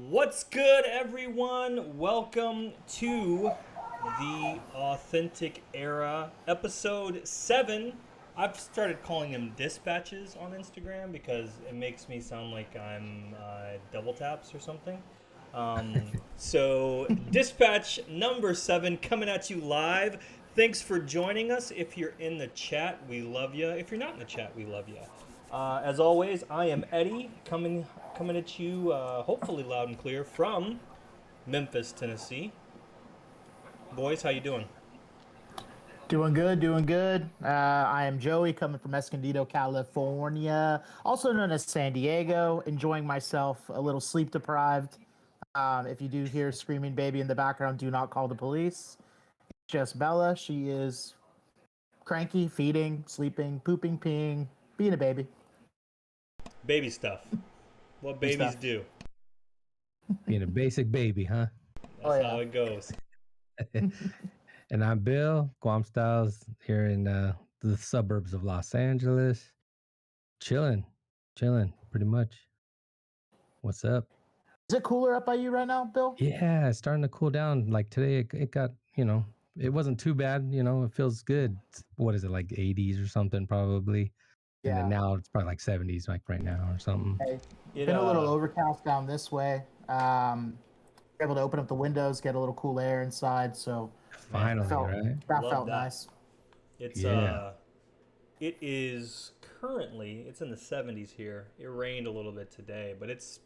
What's good, everyone? Welcome to the Authentic Era, episode 7. I've started calling them dispatches on Instagram because it makes me sound like I'm double taps or something. So, dispatch number 7 coming at you live. Thanks for joining us. If you're in the chat, we love you. If you're not in the chat, we love you. As always, I am Eddie, coming at you, hopefully loud and clear from Memphis, Tennessee. Boys, how you doing? Doing good, doing good. I am Joey, coming from Escondido, California, also known as San Diego, enjoying myself, a little sleep deprived. If you do hear screaming baby in the background, do not call the police. It's just Bella. She is cranky, feeding, sleeping, pooping, peeing, being a baby. Baby stuff. What babies do. Being a basic baby, huh? That's how it goes. And I'm Bill, Guam Styles, here in the suburbs of Los Angeles. Chilling, pretty much. What's up? Is it cooler up by you right now, Bill? Yeah, it's starting to cool down. Like today, it got, it wasn't too bad. It feels good. What is it, like 80s or something, probably? Yeah. And then now it's probably like 70s, like right now or something. Hey, been a little overcast down this way. Able to open up the windows, get a little cool air inside. So finally, right? That felt nice. It's it is currently, it's in the 70s here. It rained a little bit today, but it's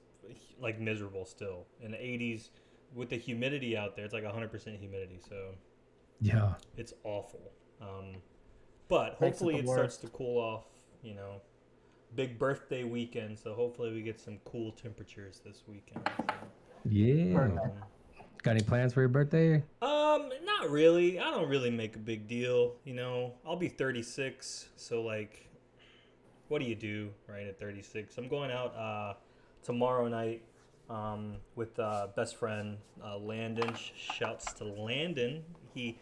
like miserable still. In the 80s with the humidity out there, it's like 100% humidity. So yeah, it's awful. But hopefully it starts to cool off. Big birthday weekend, so hopefully we get some cool temperatures this weekend. So. Yeah. Got any plans for your birthday? Not really. I don't really make a big deal. I'll be 36, so like, what do you do, right, at 36? I'm going out tomorrow night with best friend Landon. Shouts to Landon. He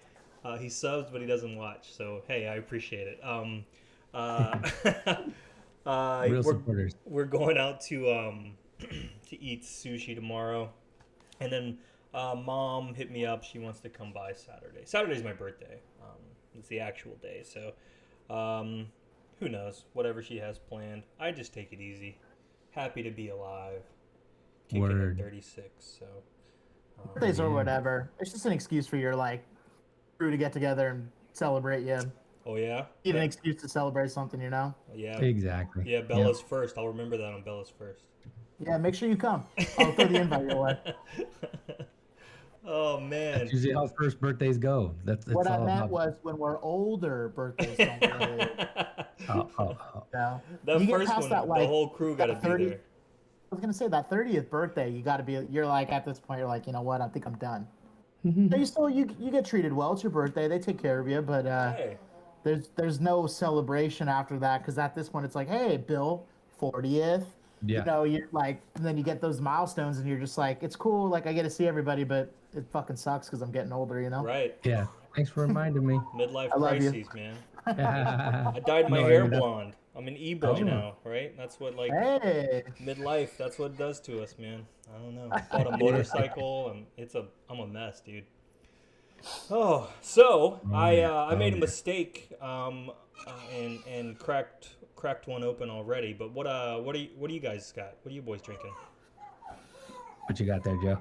subs, but he doesn't watch. So hey, I appreciate it. Real supporters. We're going out to eat sushi tomorrow, and then Mom hit me up. She wants to come by Saturday. Saturday's my birthday. It's the actual day, so who knows? Whatever she has planned, I just take it easy. Happy to be alive. Kicking at 36. So birthdays or whatever. It's just an excuse for your crew to get together and celebrate you. Oh, yeah? Need an excuse to celebrate something, Yeah. Exactly. Yeah, Bella's first. I'll remember that on Bella's first. Yeah, make sure you come. I'll throw the invite your way. Oh That's man. usually how first birthdays go. That's What it's I all meant about. was when we're older, birthdays don't really. Oh, oh, oh. You know, That you get first past one, that the like whole crew got to that be 30. there. I was gonna say that 30th birthday, you got to be. You're like at this point, you're like, you know what? I think I'm done. You still you get treated well. It's your birthday. They take care of you, but Hey, there's no celebration after that because at this point it's like, hey, Bill, 40th. You Yeah. know, you're like, and then you get those milestones, and you're just like, it's cool. Like I get to see everybody, but it fucking sucks because I'm getting older. You know. right. Yeah. Thanks for reminding me. Midlife I love you. crises, man. I dyed my No, I hair mean that's blonde. I'm an e-boy oh now, right? That's what like Hey. midlife. That's what it does to us, man. I don't know. Bought a yeah. motorcycle, and I'm a mess, dude. Oh, so Oh yeah. I Oh made a yeah. mistake and cracked one open already. But what do you guys got? What are you boys drinking? What you got there, Joe?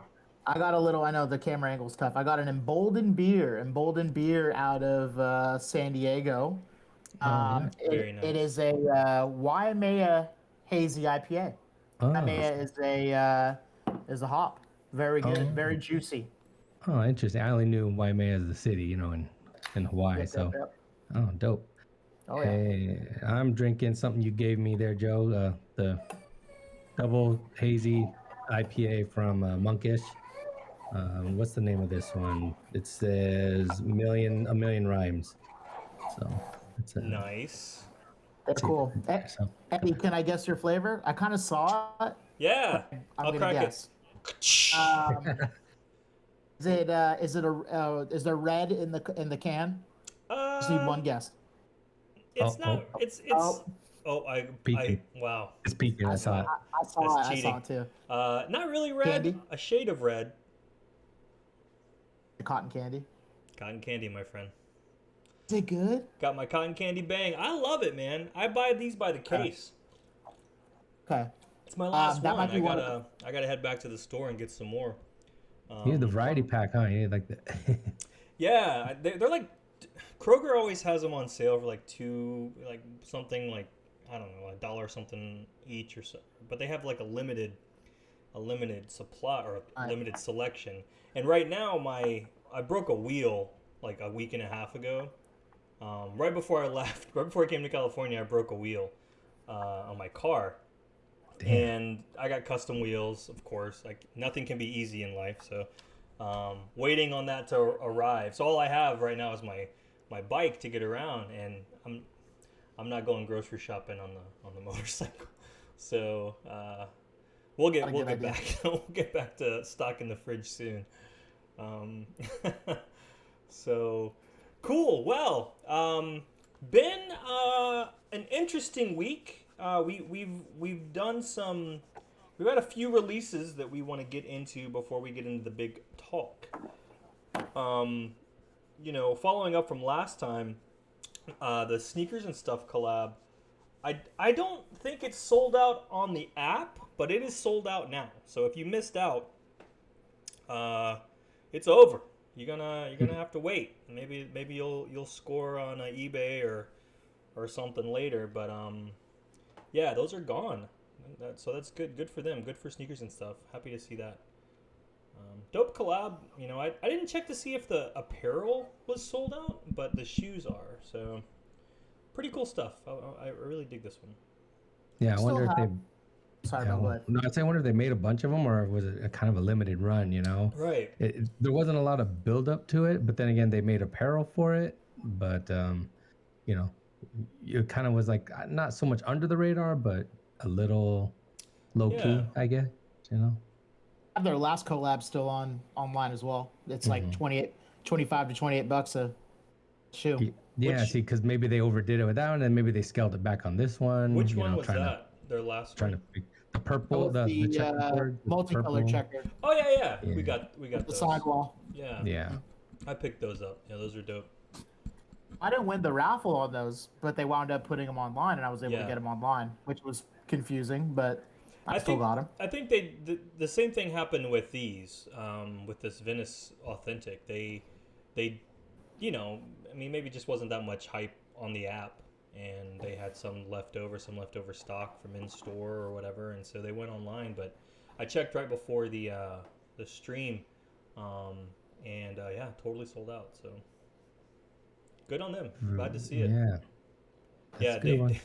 I got a little. I know the camera angle's tough. I got an emboldened beer out of San Diego. Oh yeah. Very It nice. is a Waimea hazy IPA. Oh. Waimea is a hop. Very good, Oh. very juicy. Oh, interesting. I only knew Waimea as the city, in Hawaii. Yep, yep, So, yep. oh, dope. Oh yeah. Hey, I'm drinking something you gave me there, Joe. The double hazy IPA from Monkish. What's the name of this one? It says a million rhymes. So it's a Nice. They're see if I cool. can try some. Eddie, can I guess your flavor? I kind of saw it. Yeah, I'm I'll gonna crack it. guess. Um, is there red in the can? Just need one Um, guess. it's Oh, not. oh, It's. Oh, Oh, I. peeking. Wow. It's peeking. I saw it. Wow. I That's saw it. I saw cheating. it too. Not really red. Candy, A shade of red. the cotton candy. Cotton candy, my friend. Is it good? Got my cotton candy bang. I love it, man. I buy these by the Okay. case. Okay. It's my last That one. might be one. I gotta head back to the store and get some more. You need the Um, variety pack, huh? You need like the. yeah, they're like Kroger always has them on sale for like like something like I don't know, $1 something each or so. But they have like a limited supply or a Right. limited selection. And right now, I broke a wheel like a week and a half ago. Right before I left, right before I came to California, I broke a wheel on my car, Damn. and I got custom wheels, of course. Like nothing can be easy in life, so waiting on that to arrive. So all I have right now is my bike to get around, and I'm not going grocery shopping on the motorcycle. So we'll Not a we'll good get idea. back we'll get back to stocking the fridge soon. Um, so cool. Well, been an interesting week. We've done some. We've had a few releases that we want to get into before we get into the big talk. Um, following up from last time, the sneakers and stuff collab. I don't think it's sold out on the app, but it is sold out now. So if you missed out, it's over. You're gonna have to wait. Maybe you'll score on eBay or something later. But yeah, those are gone. So that's good. Good for them. Good for sneakers and stuff. Happy to see that. Dope collab. I didn't check to see if the apparel was sold out, but the shoes are. So pretty cool stuff. I really dig this one. Yeah, I Still wonder if they. have. Sorry, Yeah, Bill. Go ahead. no, I'd say I wonder if they made a bunch of them or was it a kind of a limited run, Right. There wasn't a lot of build up to it, but then again, they made apparel for it. But, you know, it kind of was like not so much under the radar, but a little low Yeah. key, I guess, you know? Have their last collab still online as well. It's like Mhm. 25 to $28 a shoe. Yeah, Which see, because maybe they overdid it with that one, and maybe they scaled it back on this one. which one was trying that? Their last trying one? to the That purple, was the the checkerboard, with the multicolored purple. checkered, Oh yeah. Yeah. We got the those. sidewall. Yeah. Yeah, I picked those up. Yeah, those are dope. I didn't win the raffle on those, but they wound up putting them online, and I was able to Yeah. get them online, which was confusing, but I still think got them. I think the same thing happened with these with this Venice Authentic. They I mean maybe just wasn't that much hype on the app, and they had some leftover stock from in store or whatever, and so they went online. But I checked right before the stream, um, and yeah, totally sold out. So good on them. Glad to see it. Yeah, that's Yeah, a good one.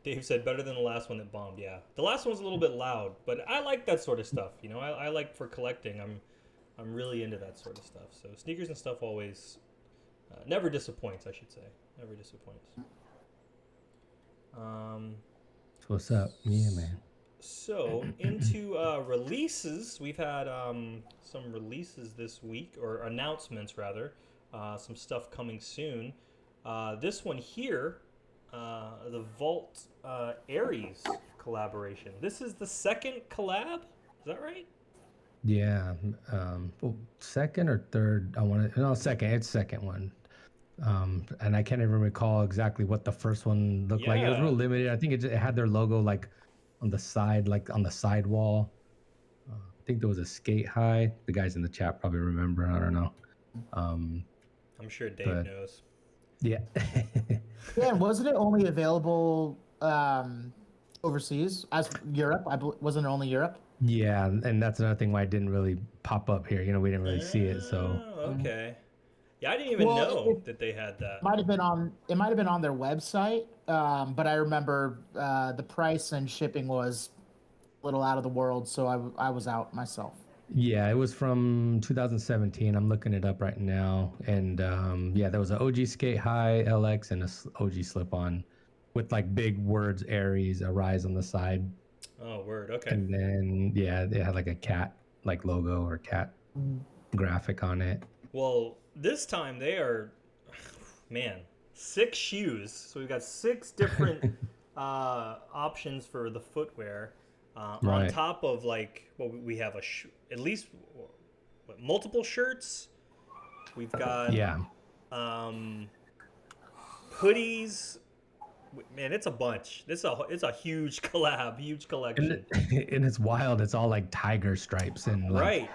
Dave said better than the last one that bombed. Yeah, the last one was a little bit loud, but I like that sort of stuff. You know, I like for collecting. I'm really into that sort of stuff. So sneakers and stuff always never disappoints. I should say, never disappoints. What's up? Yeah, man. So into releases, we've had some releases this week, or announcements rather. Some stuff coming soon. This one here, the Vault Aries collaboration. This is the second collab. Is that right? Yeah. Well, second or third? Second. It's second one. And I can't even recall exactly what the first one looked like. It was Yeah. real limited. I think it had their logo like on the side, like on the sidewall. I think there was a skate high. The guys in the chat probably remember. I don't know. I'm sure Dave but- knows. Yeah. Yeah, and wasn't it only available overseas as Europe? Wasn't it only Europe? Yeah, and that's another thing why it didn't really pop up here. You know, we didn't really see it. So Oh, okay. Yeah, I didn't even Well, know that they had that. It might have been on their website, but I remember the price and shipping was a little out of the world, so I was out myself. yeah, it was from 2017. I'm looking it up right now, and yeah, there was an OG Skate High LX and a OG Slip On, with like big words Aries, a rise on the side, Oh, word. Okay. and then yeah, they had like a cat like logo or cat graphic on it. Well, this time they are, man, 6 shoes. So we've got 6 different options for the footwear. On Right. top of like, well, we have at least multiple shirts. We've got Yeah, hoodies. Man, it's a bunch. It's a huge collab, huge collection. and it's wild. It's all like tiger stripes and like Right.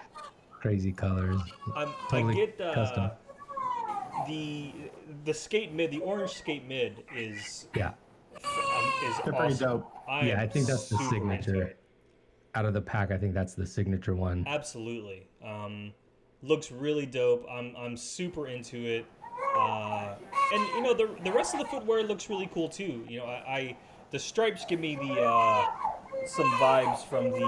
crazy colors. I Totally get custom. the skate mid, the orange skate mid is Yeah, They're pretty awesome. dope. Yeah, I think that's the super into signature. it. Out of the pack, I think that's the signature one. Absolutely. Looks really dope. I'm super into it. And you know the rest of the footwear looks really cool too. You know, I the stripes give me the some vibes from the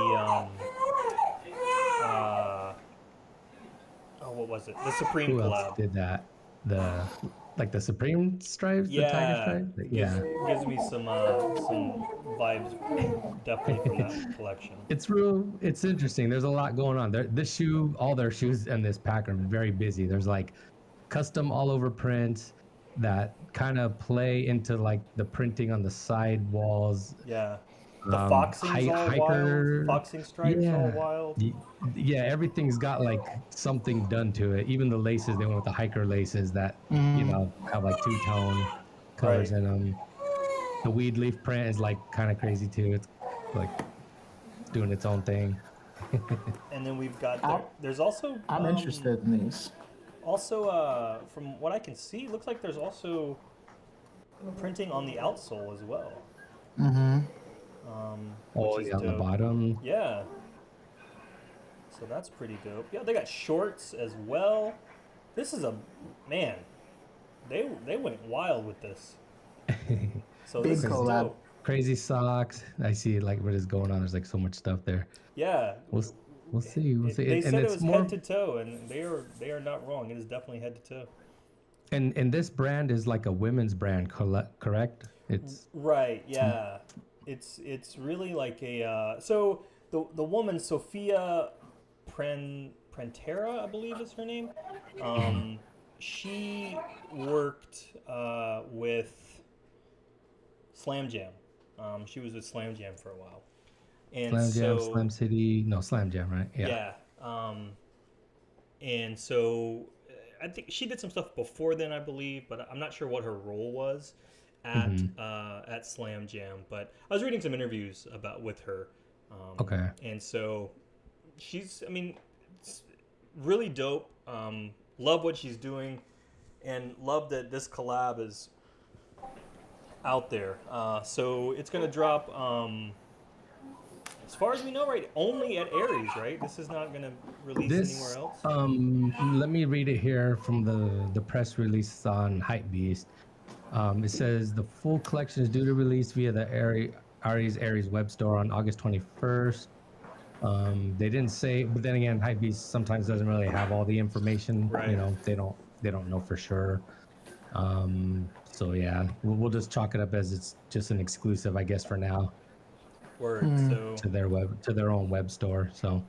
oh, what was it? The Supreme Who collab. else did that? The Supreme stripes, the tiger Yeah, stripe. Yeah, gives me some vibes definitely from that collection. it's interesting. There's a lot going on. All their shoes in this pack are very busy. There's like custom all over prints that kind of play into like the printing on the side walls. Yeah, the foxing's all hiker- wild. Foxing stripes all wild. Yeah, everything's got like something done to it. Even the laces, they went with the hiker laces that you know have like two-tone colors Right. in them. The weed leaf print is like kind of crazy too. It's like doing its own thing. And then we've got I'll- there's also I'm interested in these. Also, from what I can see, it looks like there's also printing on the outsole as well. Mm-hmm. Oh, Which is yeah, on the dope. bottom. Yeah. So that's pretty dope. Yeah, they got shorts as well. This is man. They went wild with this. So Big this is collab. dope. Crazy socks. I see like what is going on. There's like so much stuff there. Yeah. We'll see. We'll see. They And said it it's was more. head to toe, and they are not wrong. It is definitely head to toe. And this brand is like a women's brand, correct? It's Right. Yeah. It's really like a so the woman Sophia Prentera, I believe is her name. She worked with Slam Jam. She was with Slam Jam for a while. And Slam Jam, so, Slam City. No, Slam Jam, right? Yeah. And so I think she did some stuff before then, I believe, but I'm not sure what her role was at Slam Jam. But I was reading some interviews with her. Okay. And so she's, I mean, it's really dope. Love what she's doing, and love that this collab is out there. So it's gonna drop. As far as we know, right, only at Aries, right? This is not gonna release anywhere This, else. let me read it here from the press release on Hypebeast. It says the full collection is due to release via the Aries web store on August 21st. They didn't say, but then again, Hypebeast sometimes doesn't really have all the information. Right. You know, they don't know for sure. So yeah, we'll just chalk it up as it's just an exclusive, I guess, for now. Word. So To their own web store. So,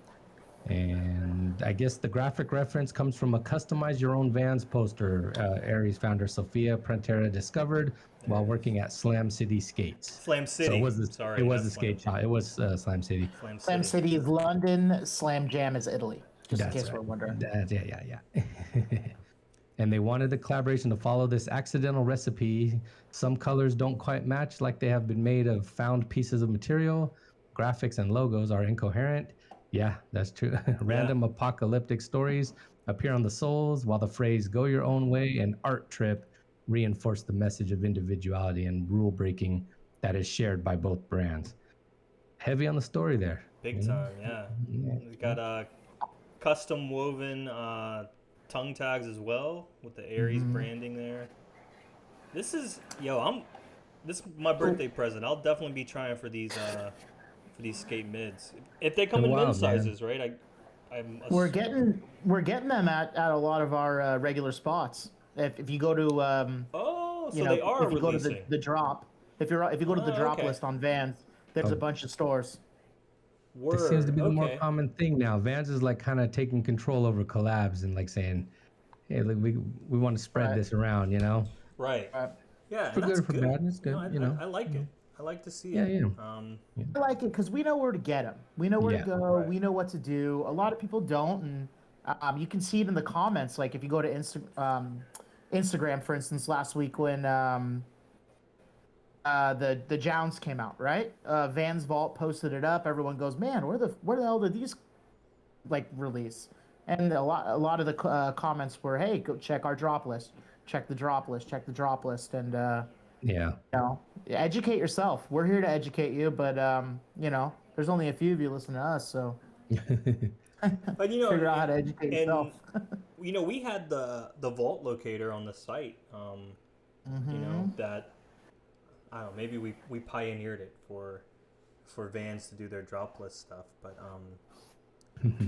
and I guess the graphic reference comes from a customize your own Vans poster Aries founder Sophia Prantera discovered while working at Slam City Skates. Slam City. So it was the Sorry, it was not the skate Slam. shop. It was Slam City. Slam City is London, Slam Jam is Italy. Just in That's case right. we're wondering. Yeah. And they wanted the collaboration to follow this accidental recipe. Some colors don't quite match, like they have been made of found pieces of material. Graphics and logos are incoherent. Yeah, that's true. Random apocalyptic stories appear on the soles, while the phrase "go your own way" and "art trip" reinforce the message of individuality and rule breaking that is shared by both brands. Heavy on the story there. Big time, yeah. We got custom woven tongue tags as well with the Aries branding there. This is this is my birthday present. I'll definitely be trying for these skate mids if they come They're in wild, men's man. sizes, right? We're getting them at a lot of our regular spots. If you go to Oh, so you know, they are if you go to releasing. the drop, if you go to the drop okay. list on Vans, there's a bunch of stores. This seems to be the more Okay. common thing now. Vans is like kind of taking control over collabs and like saying, "Hey, look, we want to spread Right. this around," you know. Right. Yeah, For and that's good or for good. bad, it's good. No, You know. I like it. I like to see Yeah, it. yeah. I like it because we know where to get them. We know where Yeah. to go. Right. We know what to do. A lot of people don't, and you can see it in the comments. Like if you go to Instagram, for instance, last week when the Jounds came out, right? Vans Vault posted it up. Everyone goes, "Man, where the hell did these like release?" And a lot of the comments were, "Hey, go check our drop list. Check the drop list. Check the drop list." And Yeah. you know, educate yourself. We're here to educate you, but you know, there's only a few of you listening to us, so But you know, figure out how to educate yourself. you know, we had the vault locator on the site. You know that I don't know. Maybe we pioneered it for Vans to do their drop list stuff, but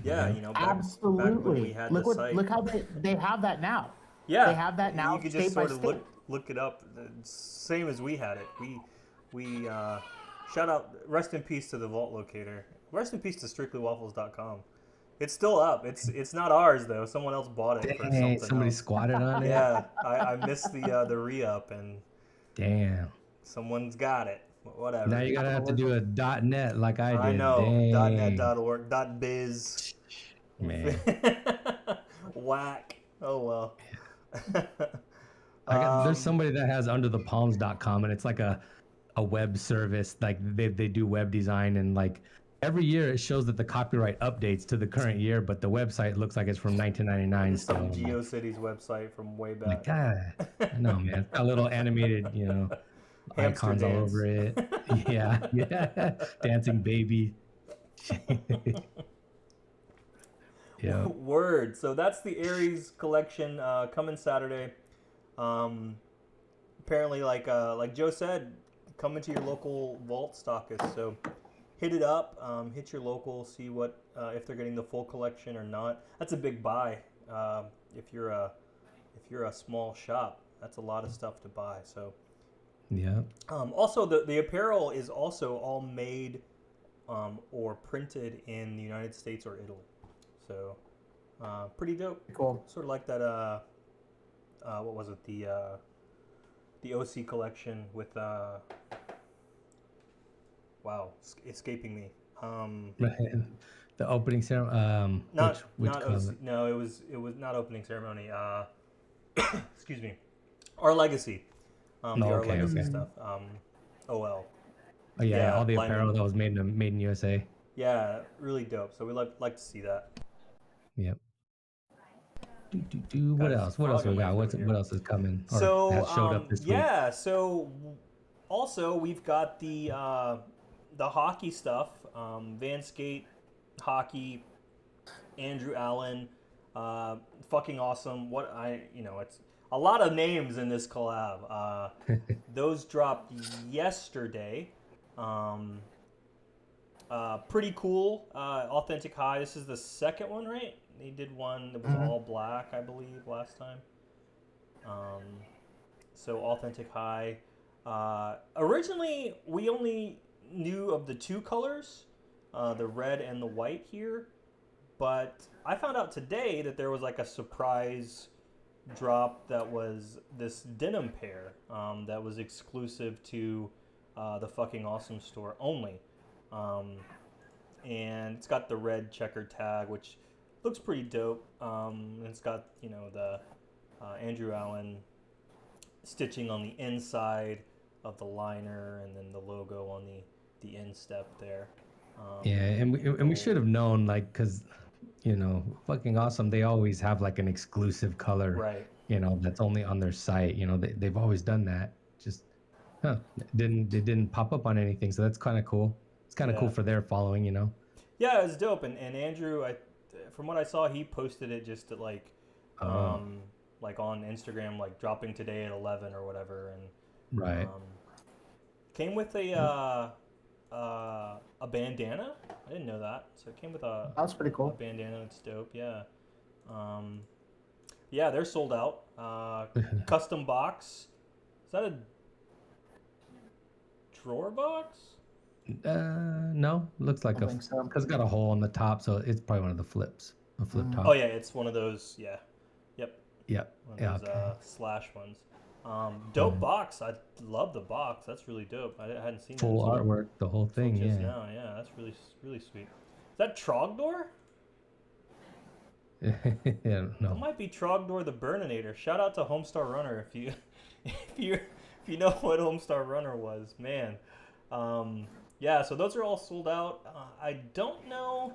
yeah, you know, back when we had the site. Look how they have that now. Yeah, They have that now. You could state just by sort of state. look it up. Same as we had it. We shout out, rest in peace to the vault locator. Rest in peace to strictlywaffles.com. It's still up. It's not ours though. Someone else bought it for Dang, something somebody else. squatted on it. Yeah, I missed the re-up and Damn. someone's got it. Whatever. Now you gotta have to do a .net like I did. I know. Dang. .net.org. .biz. Man. Whack. Oh well. There's somebody that has underthepalms.com and it's like a web service. Like they do web design and like every year it shows that the copyright updates to the current year, but the website looks like it's from 1999. Some So GeoCities website from way back. like, God, I know, man. It's got little animated, you know, Hamster icons all dance. over it. Yeah. Dancing baby. Yeah. Word. So that's the Aries collection coming Saturday. Apparently, like Joe said, come into your local vault stockist. So hit it up. Hit your local. See what if they're getting the full collection or not. That's a big buy. If you're a small shop, that's a lot of stuff to buy. So Yeah. also the apparel is also all made or printed in the United States or Italy. So pretty dope. Cool. Sort of like that. What was it? The OC collection with wow, escaping me. The opening ceremony. Not which not comment? OC, no, it was not opening ceremony. Excuse me. Our Legacy. The Our Legacy stuff. OL. Oh yeah, all the Lyman. apparel that was made in USA. Yeah, really dope. So we like to see that. Yep. What Got else? What else we frog in my got? throat here. What else is coming? Or So has showed up this week? yeah, so Also, we've got the hockey stuff. Van Skate, hockey, Andrew Allen, fucking awesome. It's a lot of names in this collab. Those dropped yesterday. Pretty cool. Authentic High. This is the second one, right? They did one that was all black, I believe, last time. So Authentic High. Originally, we only knew of the two colors, the red and the white here. But I found out today that there was like a surprise drop that was this denim pair that was exclusive to the fucking awesome store only. And it's got the red checker tag, which looks pretty dope. And it's got, the Andrew Allen stitching on the inside of the liner, and then the logo on the instep there. We should have known, like, because fucking awesome. They always have like an exclusive color, Right. That's only on their site. They've always done that. Just they didn't pop up on anything, so that's kind of cool. It's kind of cool for their following, Yeah, it was dope. And Andrew, from what I saw, he posted it just at like on Instagram, like dropping today at 11 or whatever, and right. Came with a bandana. I didn't know that. So it came with That's pretty cool. a bandana. It's dope. Yeah. Yeah, they're sold out. Custom box. Is that a drawer box? No, looks like because it's got a hole on the top, so it's probably one of the flips, a flip top. Oh yeah, it's one of those. Yeah. Yep. One of those slash ones. Dope box. I love the box. That's really dope. I hadn't seen full that artwork, the whole thing. Just now. Yeah, that's really sweet. Is that Trogdor? Yeah, no. That might be Trogdor the Burninator. Shout out to Homestar Runner if you know what Homestar Runner was, man. Yeah, so those are all sold out. I don't know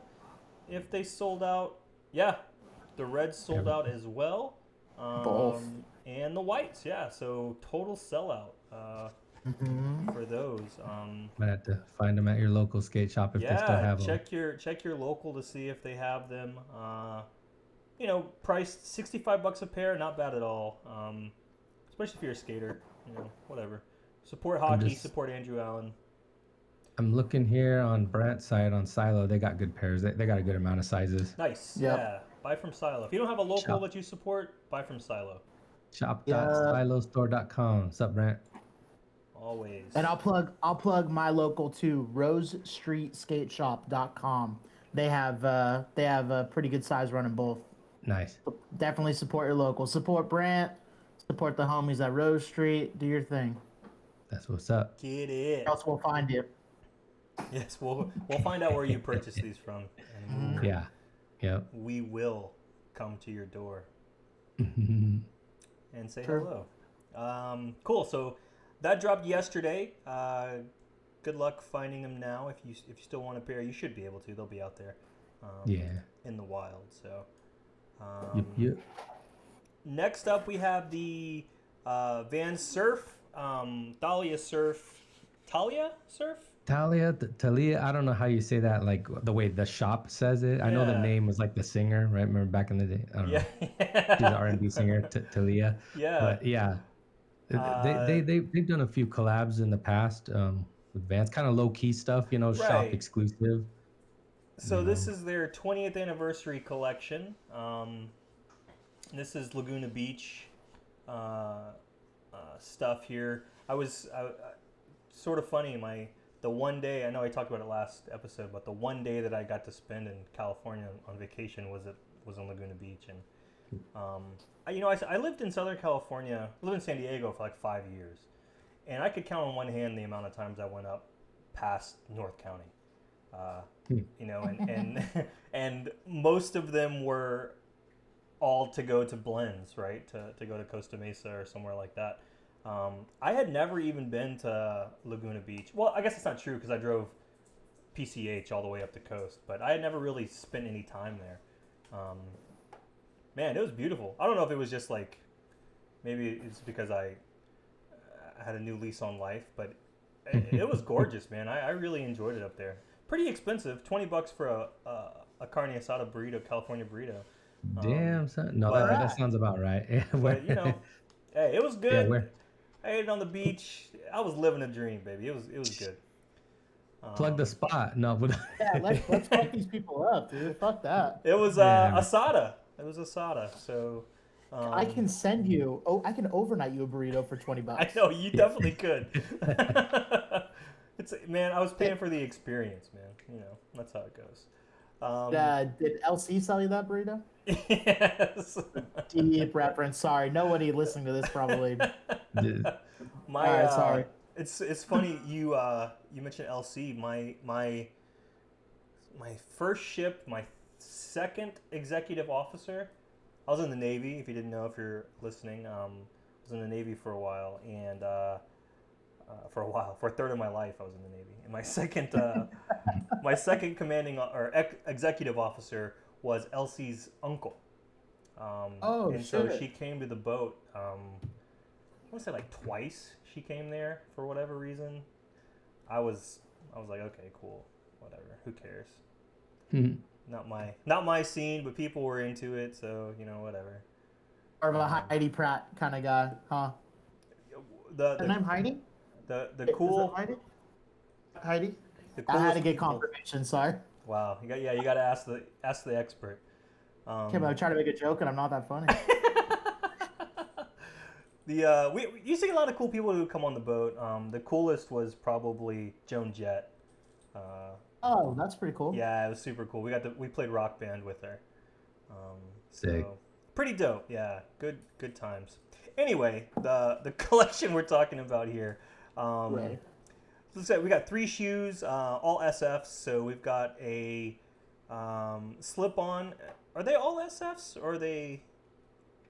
if they sold out. Yeah, the reds sold out as well. Both. And the whites, yeah. So total sellout for those. Might have to find them at your local skate shop if they still have them. Check your local to see if they have them. Priced $65 a pair, not bad at all. Especially if you're a skater, whatever. Support hockey, support Andrew Allen. I'm looking here on Brant's side on Silo. They got good pairs. They got a good amount of sizes. Nice. Yep. Yeah. Buy from Silo. If you don't have a local that you support, buy from Silo. Shop.silostore.com. What's up, Brant? Always. And I'll plug my local too, rosestreetskateshop.com. They have a pretty good size running both. Nice. Definitely support your local. Support Brant. Support the homies at Rose Street. Do your thing. That's what's up. Get it. Else we'll find you. Yes, we'll find out where you purchase these from. And yeah. Yep. We will come to your door and say hello. Cool. So that dropped yesterday. Good luck finding them now. If you still want a pair, you should be able to. They'll be out there. In the wild. So. Yep. Next up, we have the Van Surf, Thalia Surf, Thalia Surf. Thalia, I don't know how you say that, like the way the shop says it. I know the name was like the singer, right? Remember back in the day? I don't know. She's an R&B singer, Thalia. Yeah. But yeah, they've done a few collabs in the past with Vans, kind of low key stuff, shop exclusive. So this is their 20th anniversary collection. This is Laguna Beach stuff here. I was sort of funny. The one day, I know I talked about it last episode, but the one day that I got to spend in California on vacation was in Laguna Beach, and I lived in Southern California, lived in San Diego for like 5 years, and I could count on one hand the amount of times I went up past North County, and most of them were all to go to blends, right? To go to Costa Mesa or somewhere like that. I had never even been to Laguna Beach. Well, I guess it's not true because I drove PCH all the way up the coast, but I had never really spent any time there. Man, it was beautiful. I don't know if it was just like, maybe it's because I had a new lease on life, but it was gorgeous, man. I really enjoyed it up there. Pretty expensive, $20 for a carne asada burrito, California burrito. Damn, son. No, but that sounds about right. Yeah, but you know, hey, it was yeah, good. where? I ate it on the beach. I was living a dream, baby. It was good. Plug the spot. No, but Yeah, let's fuck these people up, dude. Fuck that. It was Yeah. asada. It was asada. So I can send you. Oh, I can overnight you a burrito for $20. I know you definitely could. It's man, I was paying for the experience, man. You know, that's how it goes. Did LC sell you that burrito? Yes. Deep reference. Sorry, nobody listening to this probably. My Alright, sorry. It's funny you mentioned LC. My first ship, my second executive officer. I was in the Navy. If you didn't know, if you're listening, I was in the Navy for a while, and for a third of my life, I was in the Navy. And my second commanding or executive officer was Elsie's uncle. And so shit. she came to the boat. I want to say like twice. She came there for whatever reason. I was like, okay, cool, whatever. Who cares? Not my scene, but people were into it, so you know, whatever. More of a Heidi Pratt kind of guy, huh? The Her name Heidi? the Is it cool Heidi? Heidi? the I had to coolest get people- confirmation. Sorry. Wow, you got to ask the expert. Okay, but I'm trying to make a joke and I'm not that funny. We you see a lot of cool people who come on the boat. The coolest was probably Joan Jett. Oh, that's pretty cool. Yeah, it was super cool. We played Rock Band with her. Sick. So pretty dope. Yeah, good times. Anyway, the collection we're talking about here. Right. Let's say we got 3 shoes, all SFs. So we've got a slip-on. Are they all SFs or are they?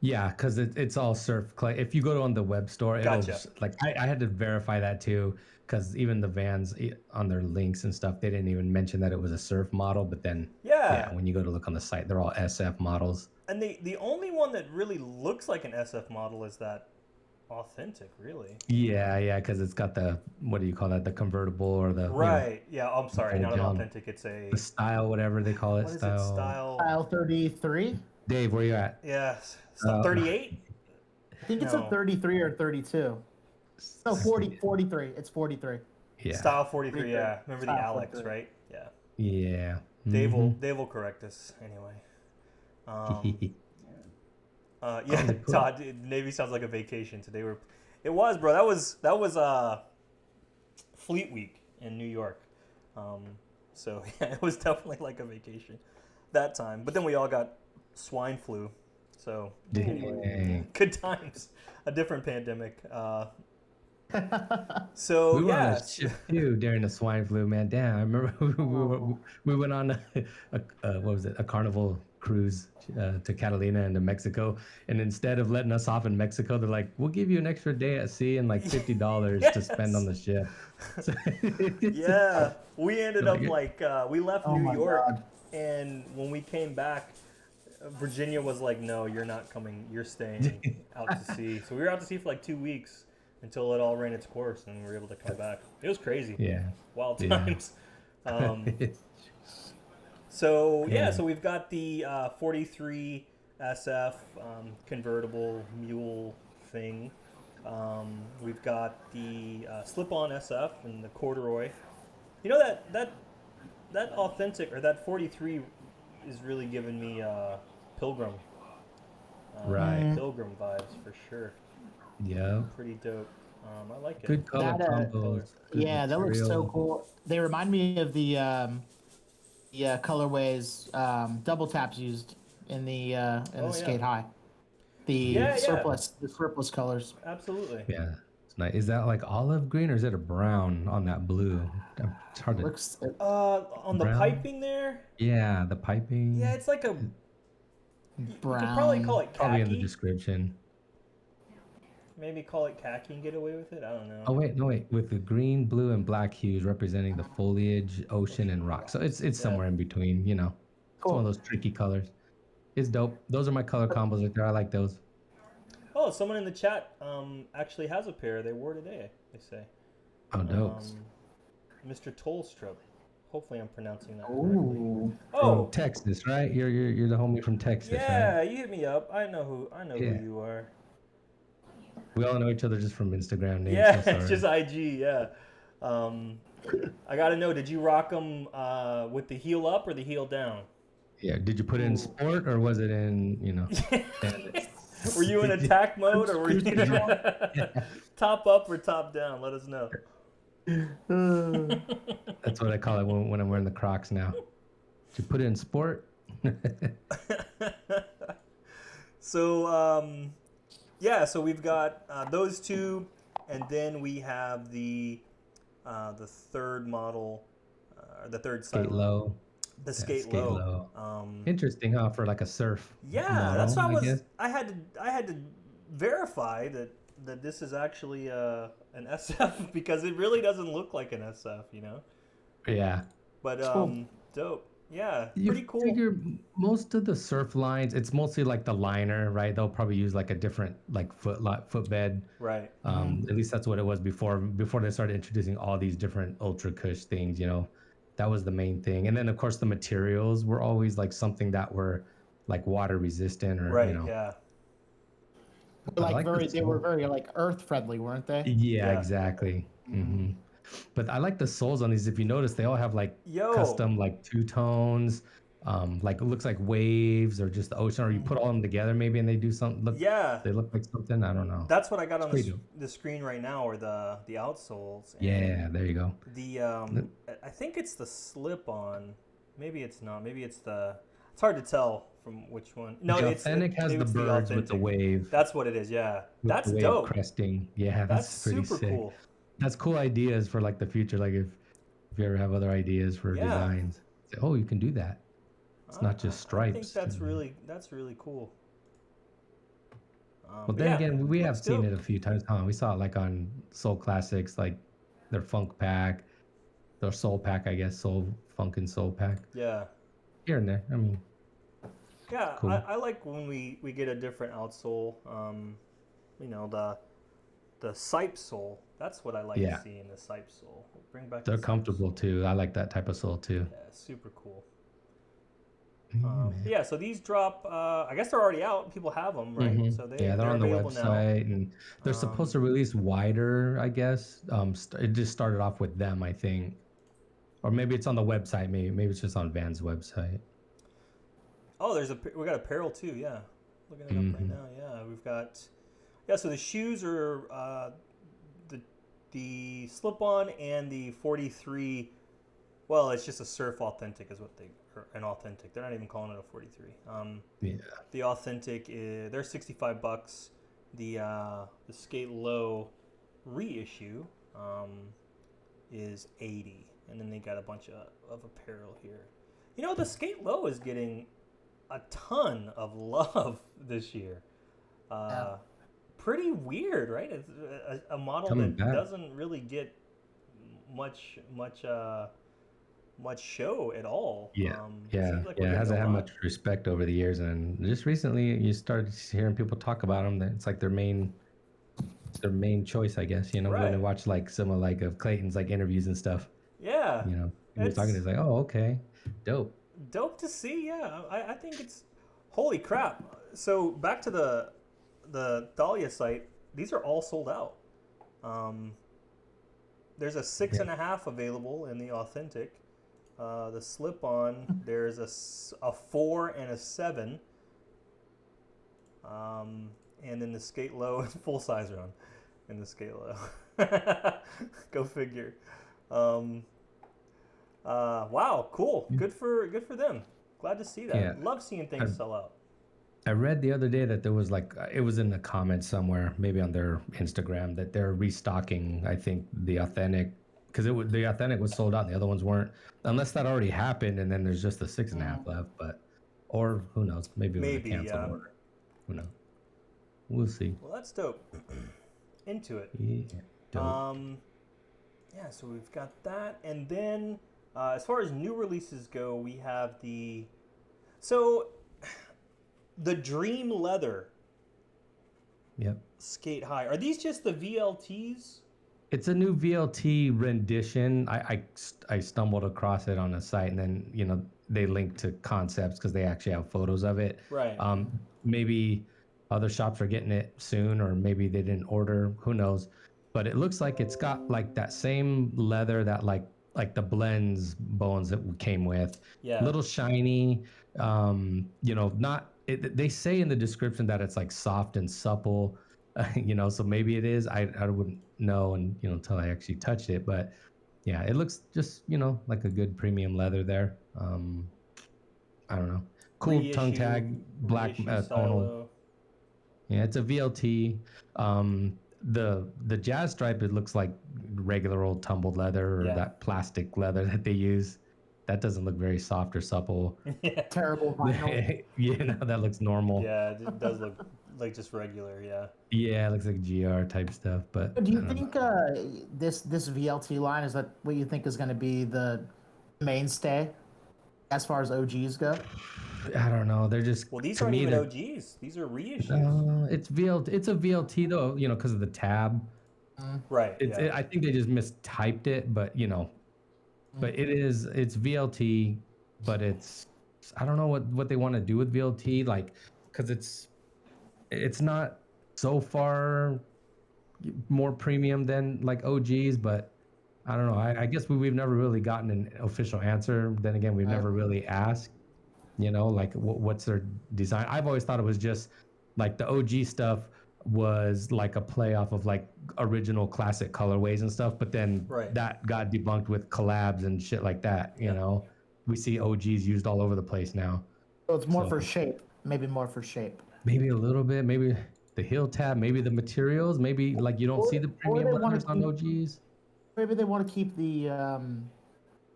Yeah, because it's all surf clay. If you go on the web store, it'll Gotcha. like I had to verify that too, because even the Vans on their links and stuff, they didn't even mention that it was a surf model. But then, Yeah. when you go to look on the site, they're all SF models. And the only one that really looks like an SF model is that authentic, really. Yeah, because it's got the, what do you call that? The convertible or the Right. Yeah. I'm sorry. fold Not an down. authentic. It's a the style, whatever they call it. what is it? Style. Style 33? Dave, where you at? Yes. 38. I think it's No. a 33 or 32. No, 43. It's 43. Yeah. Style 43. Yeah. Remember the Style Alex, 43. right? Yeah. Yeah. Dave Mhm. will correct us anyway. Oh, Yeah, cool. Todd, Navy sounds like a vacation today. It was, bro. That was Fleet Week in New York. So yeah, it was definitely like a vacation that time. But then we all got swine flu. So Dang. good times. A different pandemic. So We were on yeah, a ship too during the swine flu, man. Damn, I remember we went on what was it? A carnival cruise to Catalina and to Mexico, and instead of letting us off in Mexico, they're like, "We'll give you an extra day at sea and like $50 to spend on the ship." So, yeah, we ended up Like- like we left Oh New my York, God. and when we came back, Virginia was like, "No, you're not coming. You're staying out to sea." So we were out to sea for like 2 weeks until it all ran its course, and we were able to come back. It was crazy. yeah. Wild Yeah. times. So Yeah. so we've got the 43 SF convertible mule thing. We've got the slip-on SF and the corduroy. You know that authentic or that 43 is really giving me Pilgrim. Right. Pilgrim vibes for sure. Yeah. Pretty dope. I like it. Good color That, combos. good Yeah, that looks so material. cool. They remind me of the colorways double taps used in the Oh, yeah. skate high. The Yeah. surplus colors. Absolutely. Yeah. It's nice. Is that like olive green or is it a brown on that blue? It's hard to. Looks On the Brown? piping there, Yeah, the piping. yeah, it's like a. brown. You could probably call it Probably in the khaki. description. Maybe call it khaki and get away with it. I don't know. Oh wait, no wait. With the green, blue, and black hues representing the foliage, ocean, and rock. So it's somewhere in between. You know, it's one of those tricky colors. It's dope. Those are my color combos right there. I like those. Oh, someone in the chat actually has a pair they wore today. They say. Oh, dokes. Mr. Tolstrup. Hopefully, I'm pronouncing that correctly. Ooh. From Oh, Texas, right? You're the homie from Texas, right? yeah, you hit me up. I know who Yeah. you are. We all know each other just from Instagram names. Yeah, So it's sorry. just IG. Yeah. I gotta know. Did you rock them with the heel up or the heel down? Yeah. Did you put it in Ooh. sport or was it in standard? Were you in attack mode or were Cruise you control. top up or top down? Let us know. That's what I call it when I'm wearing the Crocs now. Did you put it in sport? So yeah, so we've got those two, and then we have the third model, the third Skate silo, low. the Yeah, skate skate low. low. Interesting, huh? For like a surf Yeah, that's model, what I guess. I had to verify that this is actually an SF because it really doesn't look like an SF, you know. Yeah. But Cool. dope. Yeah, You pretty cool. figure most of the surf lines, it's mostly like the liner, right? They'll probably use like a different like footbed. Right. At least that's what it was before they started introducing all these different ultra cush things, you know. That was the main thing. And then of course the materials were always like something that were like water resistant or, you Right. know. Yeah. But I Like like the they were sole. very like earth friendly, weren't they? Yeah, Yeah. exactly. Mm-hmm. But I like the soles on these. If you notice, they all have like Yo. custom like two tones, like it looks like waves or just the ocean, or you put all them together maybe and they do something. Yeah. They look like something. I don't know. That's what I got It's on pretty dope. the screen right now, or the outsoles, and Yeah, there you go. the I think it's the slip on. Maybe it's not. Maybe it's the. It's hard to tell from which one. No, The authentic has the it's the birds with the authentic. wave, That's what it is. Yeah, with the that's wave dope. cresting. Yeah, That's that's pretty super sick. cool. That's cool ideas for like the future. Like if you ever have other ideas for Yeah, designs, say, oh, you can do that. It's not just I think stripes. that's really cool. Well, But then yeah, again, we have looks seen dope. it a few times, huh? We saw it like on Soul Classics, like their Funk Pack, their Soul Pack, I guess, Soul Funk and Soul Pack. Yeah, Here and there. I mean, it's yeah. cool. I like when we get a different outsole. You know the Sipe sole. That's what I like Yeah, seeing, the Sipe sole. Bring back the they're Sipe comfortable sole. too. I like that type of soul too. Yeah, super cool. Yeah, man. Yeah, so these drop. I guess they're already out. People have them, right? So Yeah, they're they're on the available now. website, and they're supposed to release wider, I guess. It just started off with them, I think, or maybe it's on the website. Maybe it's just on Van's website. Oh, we got apparel too. Yeah, looking it up right hmm now. Yeah, we've got. Yeah, so the shoes are the slip-on and the 43. Well, it's just a surf authentic is what they or an authentic. They're not even calling it a 43. Yeah, The authentic is they're $65. The skate low reissue is 80, and then they got a bunch of apparel here. You know, the skate low is getting a ton of love this year. Yeah. Pretty weird, right? It's a model coming that back. doesn't really get much show at all. Yeah, It yeah, seems like we're yeah. It getting hasn't a had lot. much respect over the years, and just recently you started hearing people talk about them. That it's like their main choice, I guess. You know, when they Right. watch like some of Clayton's like interviews and stuff. Yeah. You know, he was talking. It's It's like, oh, okay, dope. dope to see. Yeah, I think it's holy crap. So back to the Thalia site. These are all sold out. Um, there's a six Yeah, and a half available in the authentic. The slip on there's a 4 and a 7. And then the skate low full size run in the skate low. Go figure. Um, wow, cool. Good for them. Glad to see yeah. that. Love seeing I, things sell out. I read the other day that there was like it was in the comments somewhere, maybe on their Instagram, that they're restocking. I think the authentic because the authentic was sold out and the other ones weren't, unless that already happened and then there's just a six and a half left. But or who knows? Maybe it was a Maybe, canceled yeah. order. Who knows? We'll see. Well, that's dope. Into it. Yeah, dope. Um, yeah, so we've got that, and then as far as new releases go, we have so the Dream Leather Yep. Skate High. Are these just the VLTs? it's a new VLT rendition. I stumbled across it on a site, and then they link to concepts because they actually have photos of it. Right. Maybe other shops are getting it soon, or maybe they didn't order. Who knows? But it looks like it's got like that same leather that like the blends bones that we came with. Yeah. Little shiny. Not. They say in the description that it's like soft and supple. So maybe it is. I wouldn't know, and until I actually touched it. But yeah, it looks just like a good premium leather there. I don't know. Cool tongue tag, black tonal. Yeah, it's a VLT. The jazz stripe, it looks like regular old tumbled leather or that plastic leather that they use. That doesn't look very soft or supple. Terrible vinyl. That looks normal. Yeah, it does look like just regular. Yeah. Yeah, it looks like GR type stuff. But do you think this VLT line, is that what you think is going to be the mainstay as far as OGs go? I don't know. They're just these aren't even OGs. These are reissues. It's VLT. It's a VLT though, because of the tab. Right. I think they just mistyped it, but but it's VLT, but I don't know what they want to do with VLT, like, because it's not so far more premium than like OGs, but I don't know. I guess we've never really gotten an official answer. Then again, we've never really asked. Like what's their design? I've always thought it was just like the OG stuff was like a play off of like original classic colorways and stuff, but then that got debunked with collabs and shit like that. We see OGs used all over the place now. So it's more for shape, maybe more for shape. Maybe a little bit, maybe the heel tab, maybe the materials, maybe like you don't see the premium leathers on OGs. Maybe they want to keep the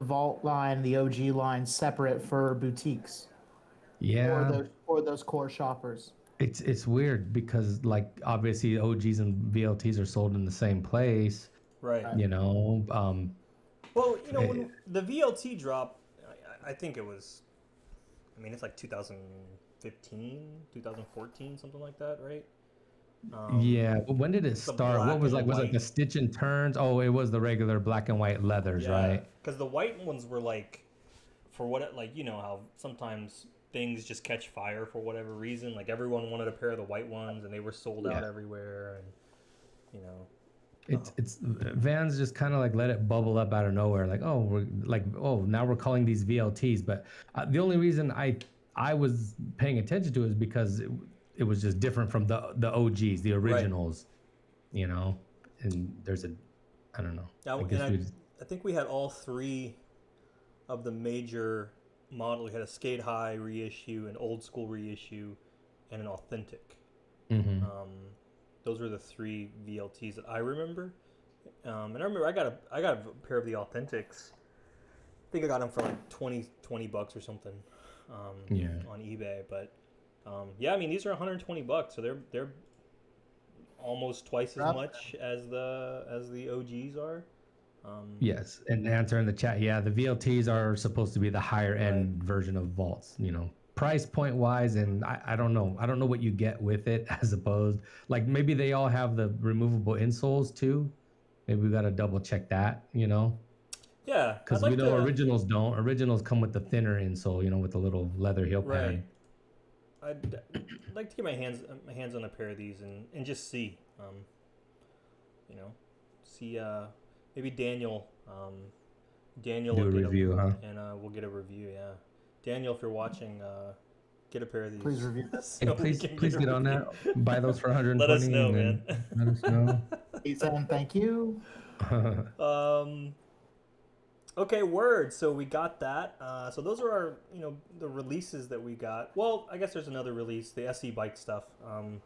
Vault line, the OG line separate for boutiques. Yeah. Or those core shoppers. It's weird because like obviously OGs and VLTs are sold in the same place. Right. Well, when the VLT drop, I think it was, it's like 2015, 2014, something like that, right? Yeah, but when did it start? What was like the stitch and turns? Oh, it was the regular black and white leathers, right? Because the white ones were like, for what, how sometimes things just catch fire for whatever reason. Like everyone wanted a pair of the white ones, and they were sold out everywhere, and it's Vans just kind of like let it bubble up out of nowhere. Like now we're calling these VLTs, but the only reason I was paying attention to it is because it was just different from the OGs, the originals, and there's I don't know. I think we had all three of the major models. We had a skate high reissue, an old school reissue, and an authentic. Mm-hmm. Those were the three VLTs that I remember. And I remember I got a pair of the authentics. I think I got them for like $20 or something on eBay, but these are $120, so they're almost twice as much as the OGs are. Yes, and answer in the chat. Yeah, the VLTs are supposed to be the higher end version of Vaults. Price point wise, and I don't know. I don't know what you get with it as opposed. Like maybe they all have the removable insoles too. Maybe we got to double check that. Yeah, because we know originals don't. Originals come with the thinner insole. with the little leather heel pad. I'd like to get my hands on a pair of these and just see, maybe Daniel do a review, and we'll get a review. Yeah, Daniel, if you're watching, get a pair of these. Please review. So please get on that. Buy those for 120. Let us know, man. Let us know. Ethan, thank you. Okay, word. So we got that. So those are our, the releases that we got. Well, I guess there's another release, the SE bike stuff.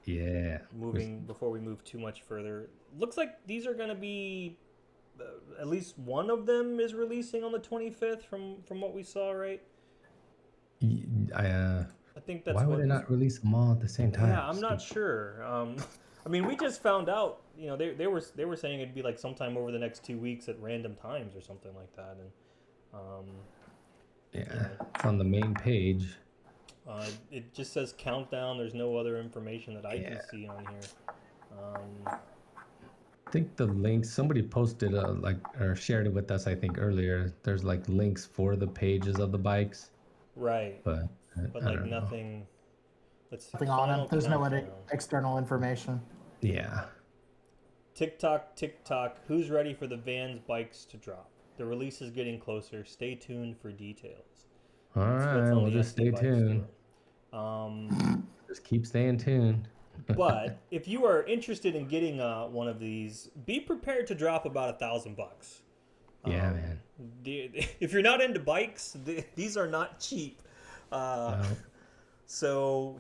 Before we move too much further, looks like these are going to be, at least one of them is releasing on the 25th from what we saw, right? I think that's why would they not release them all at the same time? Yeah, I'm not sure. We just found out. They were saying it'd be like sometime over the next 2 weeks at random times or something like that, and it's on the main page. It just says countdown. There's no other information that I can see on here. think the links somebody posted or shared it with us. I think earlier. There's like links for the pages of the bikes, Right. but But I like don't know. nothing. Let's see. Nothing on Final them. There's no countdown. external information. Yeah. TikTok, TikTok. Who's ready for the Vans bikes to drop? The release is getting closer. Stay tuned for details. All That's what's right. on We'll the just SC stay Bike tuned. Store. Just keep staying tuned. But if you are interested in getting one of these, be prepared to drop about $1,000. Yeah, man. If you're not into bikes, these are not cheap. No. So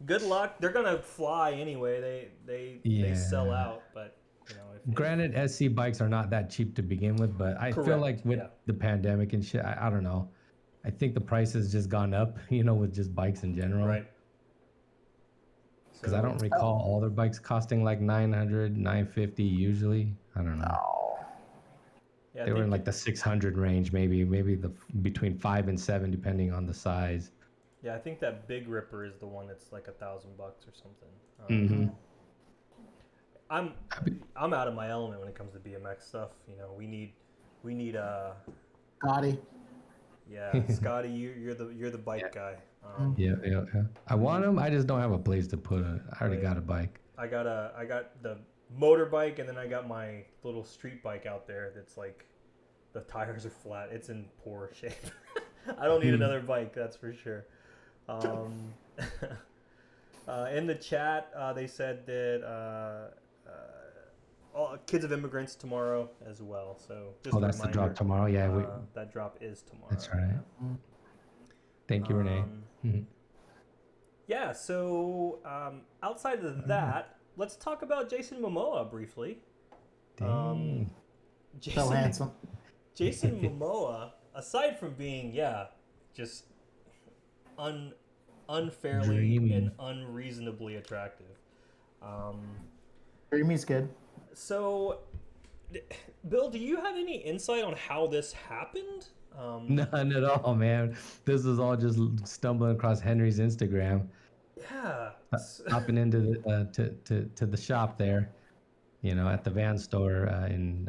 good luck. They're gonna fly anyway. They sell Yeah. out, but Granted, SC bikes are not that cheap to begin with, but I feel Correct, like with yeah. the pandemic and shit, I don't know. I think the price has just gone up, with just bikes in general. right. Because I don't recall all their bikes costing like 900, 950 usually. I don't know. Oh. Yeah, They were in like the 600 range, maybe the between 5 and 7, depending on the size. Yeah, I think that Big Ripper is the one that's like $1,000 or something. Mm-hmm. I'm out of my element when it comes to BMX stuff. We need Scotty. yeah, Scotty, you're the bike guy. Yeah. I want them. I just don't have a place to put it. I already Right. got a bike. I got the motorbike, and then I got my little street bike out there that's like the tires are flat. It's in poor shape. I don't need another bike, that's for sure. In the chat, they said that all kids of immigrants tomorrow as well. So just That's the drop tomorrow. Yeah, that drop is tomorrow. that's right. Thank you, Renee. Yeah. So outside of that, let's talk about Jason Mamoa briefly. Dang. So handsome. Jason Mamoa, aside from being just unfairly Dreamy. and unreasonably attractive. Dreamy's good. So, Bill, do you have any insight on how this happened? None at all, man. This was all just stumbling across Henry's Instagram. Yeah. Hopping into to the shop there, at the van store in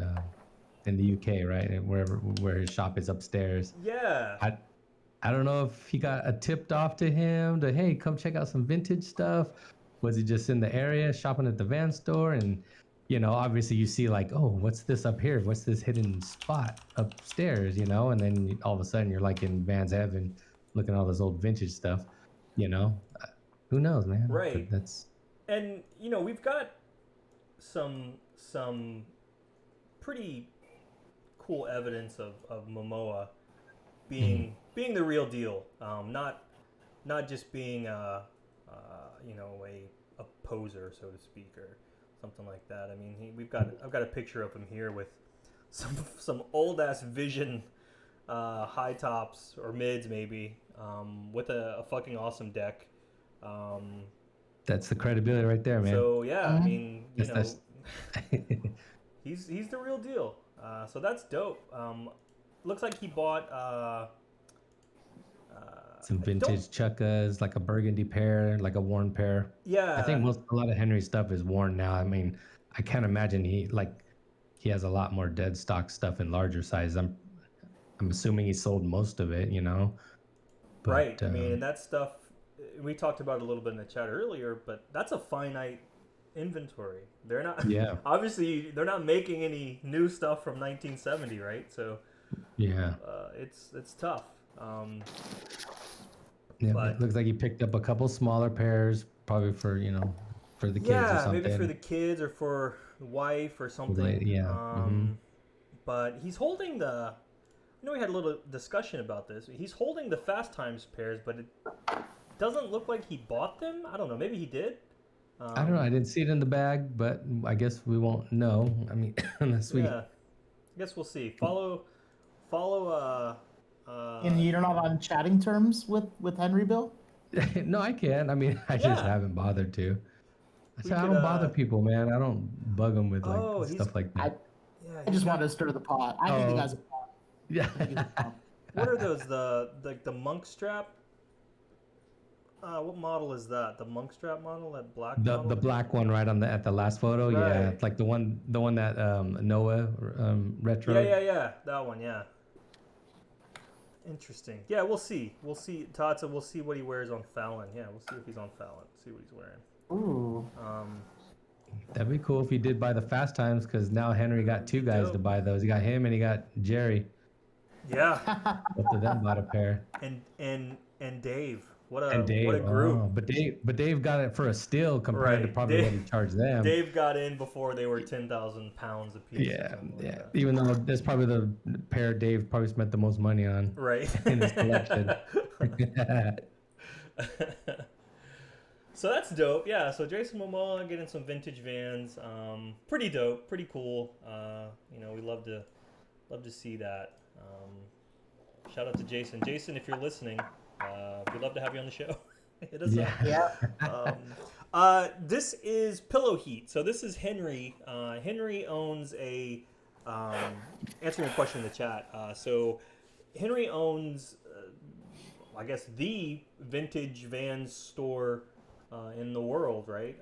the UK, right? And where his shop is upstairs. Yeah. I don't know if he got a tipped off to him to, hey, come check out some vintage stuff. Was he just in the area shopping at the van store? And, obviously you see like, oh, what's this up here? What's this hidden spot upstairs, And then all of a sudden you're like in Van's heaven looking at all this old vintage stuff, Who knows, man? Right. But that's... And, we've got some pretty cool evidence of Momoa being the real deal, not just being a poser, so to speak, or something like that. I mean, I've got a picture of him here with some old ass Vision high tops or mids maybe, with a fucking awesome deck. That's the credibility right there, man. So yeah, I mean, That's... he's the real deal. So that's dope. Looks like he bought some vintage chukkas, like a burgundy pair, like a worn pair. Yeah. I think a lot of Henry's stuff is worn now. I mean, I can't imagine he has a lot more dead stock stuff in larger size. I'm assuming he sold most of it, But, right. I mean, and that stuff we talked about a little bit in the chat earlier, but that's a finite inventory. They're not obviously they're not making any new stuff from 1970, right? So it's tough. But it looks like he picked up a couple smaller pairs, probably for for the kids or something. Maybe for the kids or for the wife or something. But he's holding the. I know we had a little discussion about this. He's holding the Fast Times pairs, but it doesn't look like he bought them. I don't know. Maybe he did. I don't know. I didn't see it in the bag, but I guess we won't know. I mean, unless we. Yeah, I guess we'll see. Follow. And you're not on chatting terms with Henry, Bill? No, I can. I mean, I just haven't bothered to. I don't bother people, man. I don't bug them with stuff like that. I just wanted to stir the pot. I think you guys are pot. Yeah. What are those? The monk strap? What model is that? The monk strap model? That black The model? black one right on the at the last photo. Yeah, Right. it's like the one that Noah Yeah, retro. yeah, yeah. That one, yeah. Interesting. Yeah, we'll see. We'll see. Todd said we'll see what he wears on Fallon. Yeah, we'll see if he's on Fallon. See what he's wearing. Ooh. That'd be cool if he did buy the Fast Times, because now Henry got two guys to Dope. buy those. He got him and he got Jerry. Yeah. Both of them bought a pair. And Dave. What And a Dave, group. oh, but Dave got it for a steal compared to Right. probably what he charged them. Dave got in before they were 10,000 pounds a piece. Yeah, Like yeah. that. Even though that's probably the pair Dave probably spent the most money on. Right. In his collection. So that's dope. Yeah. So Jason Mamoa getting some vintage Vans. Pretty dope. Pretty cool. We love to see that. Shout out to Jason. Jason, if you're listening, we'd love to have you on the show. Hit us up. Yeah. This is Pillow Heat. So this is Henry. Henry owns a. Answering a question in the chat. So Henry owns, I guess, the vintage Vans store in the world, right?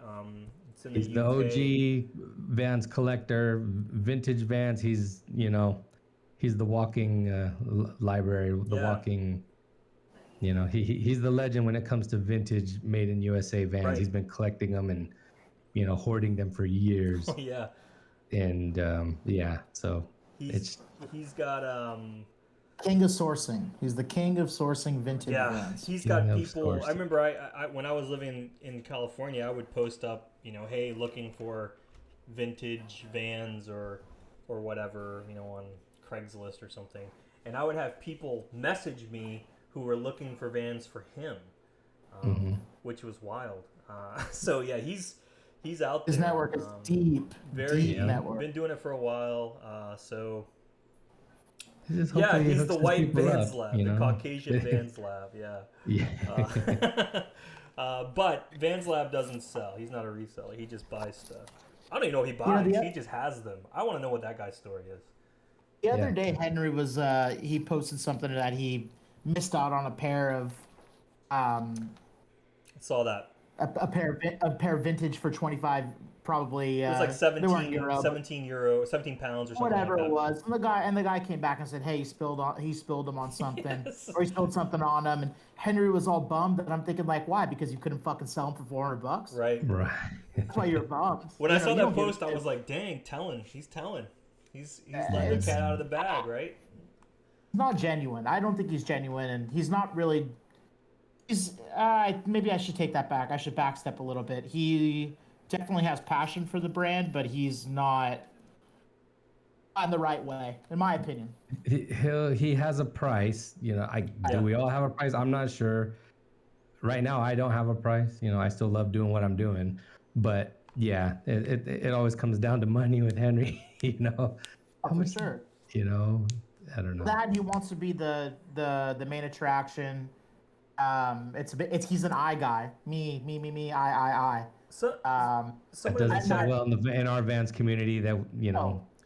It's in the He's UK. the OG Vans collector, vintage Vans. He's the walking library, the walking. He's the legend when it comes to vintage made in USA Vans. Right. He's been collecting them and hoarding them for years. Yeah. And so He's got King of sourcing. He's the king of sourcing vintage yeah. Vans. He's got King of people. I sourcing. remember I when I was living in California, I would post up, hey, looking for vintage Vans or whatever, on Craigslist or something, and I would have people message me who were looking for Vans for him, which was wild. So yeah, he's out there. His network is deep network. Been doing it for a while. So Just yeah, hopefully he he's hooks the his white people Vans up, lab, the Caucasian Vans lab. Yeah. Yeah. But Vans Lab doesn't sell. He's not a reseller. He just buys stuff. I don't even know if he buys. He just has them. I want to know what that guy's story is. The other day, Henry was he posted something that he missed out on a pair of I saw that. a pair of vintage for 25, probably. It was like they weren't 17 pounds or something. Whatever like it was, and the guy came back and said, "Hey, he spilled them on something, Yes. or he spilled something on him." And Henry was all bummed, and I'm thinking, like, why? Because you couldn't fucking sell them for $400. Right. That's why you're bummed. When I saw that post, I was like, "Dang, he's telling. He's letting the cat out of the bag, right?" Not genuine. I don't think he's genuine, and he's not really. He's maybe I should take that back. I should backstep a little bit. He definitely has passion for the brand, but he's not in the right way, in my opinion. He has a price. Do we all have a price? I'm not sure. Right now, I don't have a price. I still love doing what I'm doing, but yeah, it always comes down to money with Henry. How much? Sure. I don't know. That he wants to be the main attraction. He's an I guy. Me, I. So, That doesn't sit well in our Vans community. That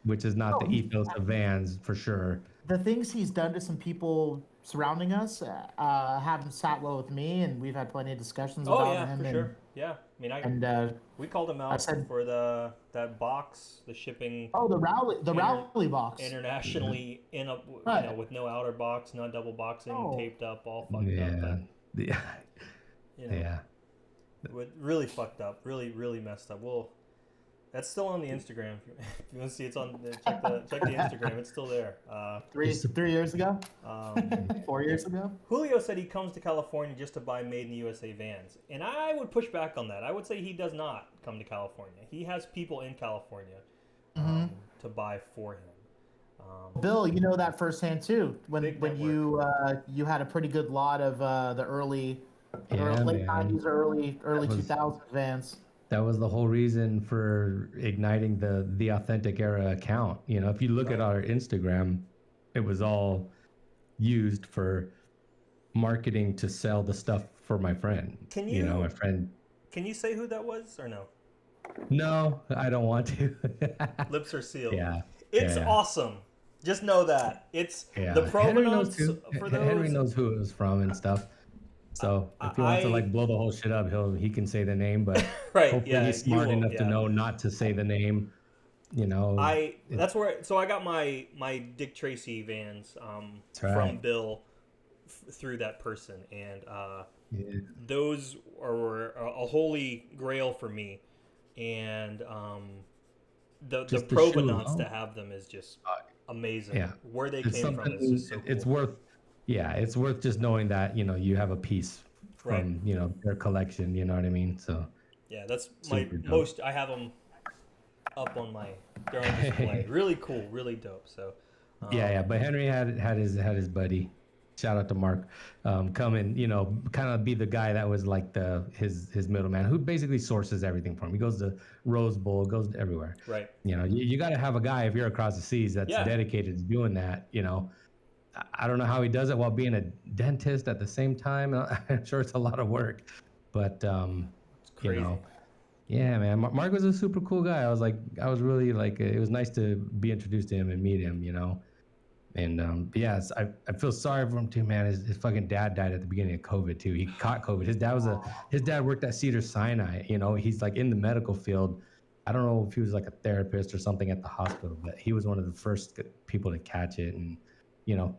which is not the ethos of Vans for sure. The things he's done to some people surrounding us haven't sat well with me, and we've had plenty of discussions about him. For sure. Yeah, I mean, we called him out for that box, the shipping. Oh, the Rowley box. Internationally with no outer box, not double boxing, taped up, all fucked up. Yeah. Really fucked up, really messed up. Well, that's still on the Instagram. If you want to see, it's on. Check the Instagram. It's still there. 3 years ago. 4 years ago. Julio said he comes to California just to buy made in the USA Vans, and I would push back on that. I would say he does not come to California. He has people in California to buy for him. Bill, you know that firsthand too. When you had a pretty good lot of the late 90s, early 2000s Vans. That was the whole reason for igniting the Authentic Era account. If you look at our Instagram, it was all used for marketing to sell the stuff for my friend. My friend. Can you say who that was or no? No, I don't want to. Lips are sealed. Yeah. It's awesome. Just know that. It's the provenance for those. Henry knows who it was from and stuff. So if he wants to like blow the whole shit up, he can say the name, but right, hopefully yeah, he's smart enough to yeah. know not to say the name. You know, that's where. So I got my Dick Tracy Vans that's from right. Bill through that person, and Yeah. those are a holy grail for me, and the Just the shoe provenance to alone. have them is just amazing. Yeah, Where they it's came from is something. just so cool. It's worth. Yeah, it's worth just knowing that you have a piece Right. from their collection. You know what I mean? So Yeah, that's my super dope. most. I have them up on they're on display. Really cool, really dope. So yeah. But Henry had his buddy. Shout out to Mark, come and kind of be the guy that was like his middleman, who basically sources everything for him. He goes to Rose Bowl, goes to everywhere. Right. You got to have a guy if you're across the seas that's dedicated to doing that. I don't know how he does it while being a dentist at the same time. I'm sure it's a lot of work, but it's crazy. Yeah, man. Mark was a super cool guy. I was really like, it was nice to be introduced to him and meet him. And yes, I feel sorry for him too, man. His fucking dad died at the beginning of COVID too. He caught COVID. His dad worked at Cedars-Sinai. He's like in the medical field. I don't know if he was like a therapist or something at the hospital, but he was one of the first people to catch it, and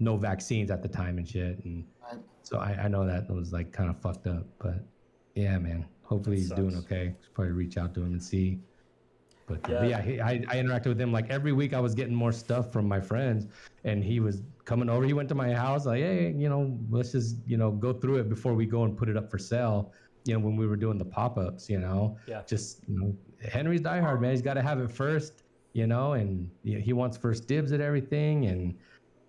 no vaccines at the time and shit. And so I know that was like kind of fucked up, but yeah, man. Hopefully he's doing okay. Should probably reach out to him and see. But yeah, I interacted with him like every week. I was getting more stuff from my friends, and he was coming over. He went to my house like, hey, let's just go through it before we go and put it up for sale. When we were doing the pop-ups, just Henry's diehard, man. He's got to have it first, and he wants first dibs at everything, and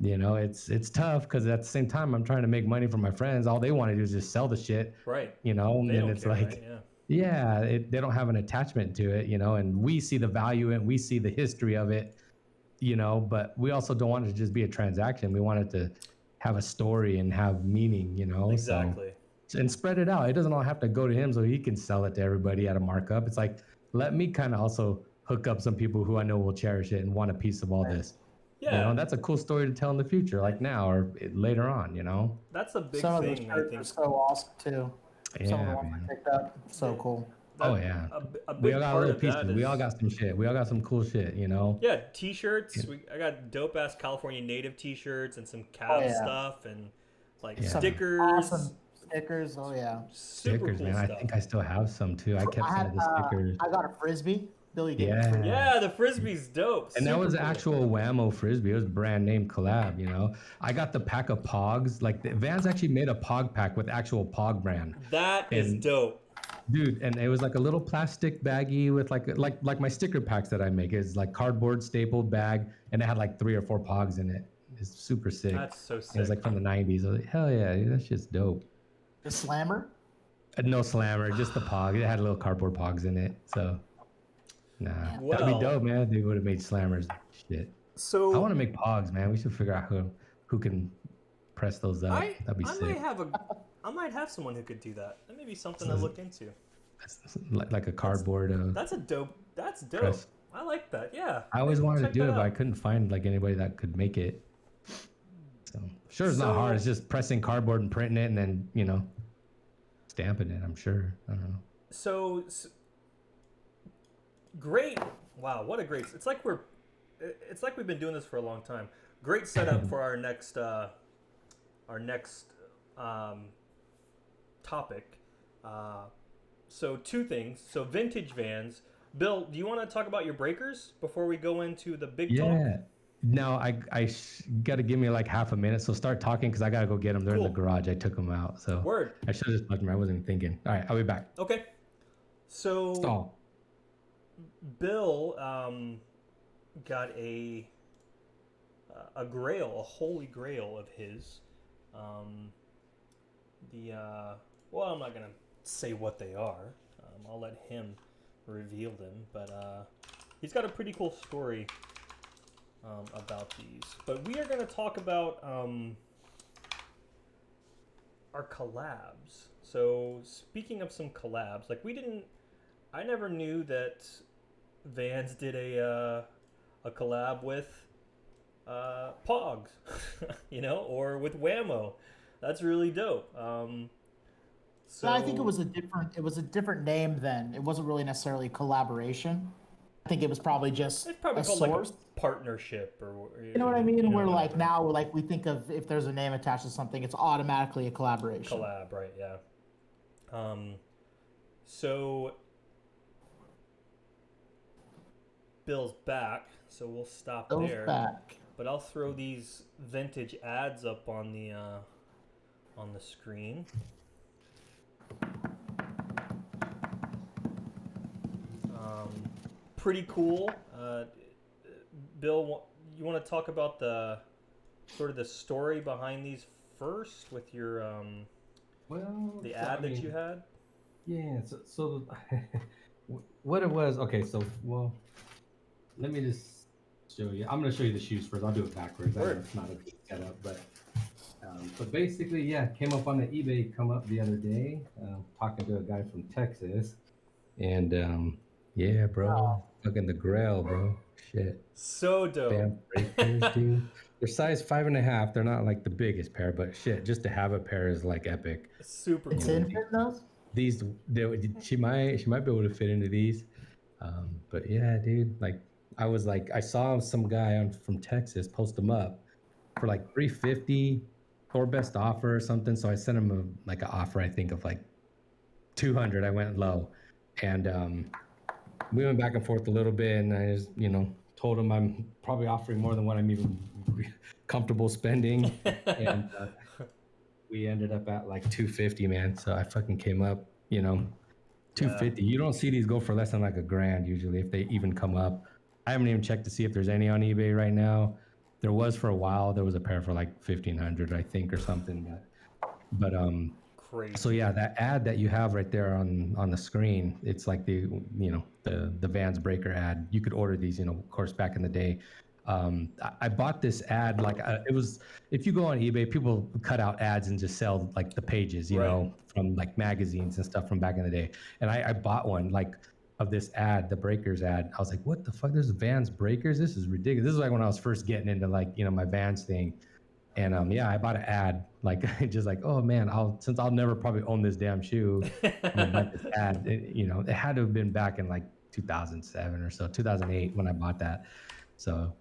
it's tough because at the same time I'm trying to make money for my friends. All they want to do is just sell the shit, right? And then it's care, like. Right? They don't have an attachment to it, and we see the value in it, we see the history of it, but we also don't want it to just be a transaction. We want it to have a story and have meaning, Exactly. And spread it out. It doesn't all have to go to him so he can sell it to everybody at a markup. It's like, let me kind of also hook up some people who I know will cherish it and want a piece of all this. Yeah. That's a cool story to tell in the future, like now or later on, That's a big Some thing. Some of the shirts are so awesome too. Yeah, some of the ones I picked up, so cool. Oh yeah, we all got little pieces. We all got some shit. We all got some cool shit, Yeah, t-shirts. I got dope ass California native t-shirts and some Cavs stuff and like stickers. Awesome stickers. Oh yeah, super stickers, cool man. stuff. I think I still have some too. I kept some of the stickers. I got a frisbee. Billy gave me a frisbee. Yeah, the frisbee's dope. And that was the actual Whammo frisbee. It was brand name collab. I got the pack of Pogs. Like the Vans actually made a Pog pack with actual Pog brand. That is dope. Dude, and it was like a little plastic baggie with like my sticker packs that I make. It's like cardboard stapled bag, and it had like 3 or 4 Pogs in it. It's super sick. That's so sick. It was like from the 90s. I was like, hell yeah, dude, that shit's dope. The Slammer? No Slammer, just the Pog. It had little cardboard Pogs in it. So, nah, that'd be dope, man. They would have made Slammers. Shit. So I want to make Pogs, man. We should figure out who can press those up. That'd be sick. I might have someone who could do that. That may be something to look into. Like a cardboard. That's dope. Press. I like that. Yeah. I always wanted to do it, but I couldn't find like anybody that could make it. So sure, it's not hard. It's just pressing cardboard and printing it, and then stamping it. I'm sure. I don't know. So great. Wow, what a great. It's like we've been doing this for a long time. Great setup for our next topic. So 2 things. So vintage Vans. Bill, do you want to talk about your breakers before we go into the big talk? Yeah. No, I got to give me like half a minute. So start talking because I got to go get them. They're in the garage. I took them out. So Word. I should have just plugged them. I wasn't even thinking. All right, I'll be back. Okay. So Stall. Bill got a grail, a holy grail of his. Well, I'm not gonna say what they are. I'll let him reveal them, but he's got a pretty cool story about these. But we are gonna talk about our collabs. So speaking of some collabs, like I never knew that Vans did a collab with Pogs, or with Whammo. That's really dope. So I think it was a different name then. It wasn't really necessarily a collaboration. I think it was probably just it's probably a called like a source. partnership, or You know what I mean? you know, We're like whatever. now, like we think of if there's a name attached to something, it's automatically a collaboration. Collab, right? Yeah. So Bill's back, so we'll stop Goes there. back. But I'll throw these vintage ads up on the screen. Pretty cool. Bill, you want to talk about the sort of the story behind these first with your Well, the so, ad I that mean, you had? yeah. So what it was? Okay, so well, let me just show you. I'm gonna show you the shoes first. I'll do it backwards. I know Word. it's not a good setup, but basically, yeah, came up on the eBay come up the other day. Talking to a guy from Texas, and yeah, bro, fucking the Grail, bro. Shit. So dope. Bam breakers, dude. They're size 5.5. They're not like the biggest pair, but shit, just to have a pair is like epic. Super It's cool. infant those. These, she might be able to fit into these. But yeah, dude, like I saw some guy from Texas post them up for like 350 or best offer or something. So I sent him like an offer, I think of like 200. I went low, and we went back and forth a little bit, and I just, told him I'm probably offering more than what I'm even comfortable spending, and we ended up at like 250, man. So I fucking came up, 250. You don't see these go for less than like $1,000 usually, if they even come up. I haven't even checked to see if there's any on eBay right now. There was for a while. There was a pair for like 1,500, I think, or something. But Crazy. so yeah, that ad that you have right there on the screen, it's like the Vans Breaker ad. You could order these, of course, back in the day. I bought this ad like it was. If you go on eBay, people cut out ads and just sell like the pages, Right. from like magazines and stuff from back in the day. And I bought one like of this ad, the Breakers ad. I was like, what the fuck? There's Vans Breakers. This is ridiculous. This is like when I was first getting into like my Vans thing. And yeah, I bought an ad, like just like, oh man, since I'll never probably own this damn shoe, I'm gonna buy this ad. It had to have been back in like 2007 or so, 2008 when I bought that. So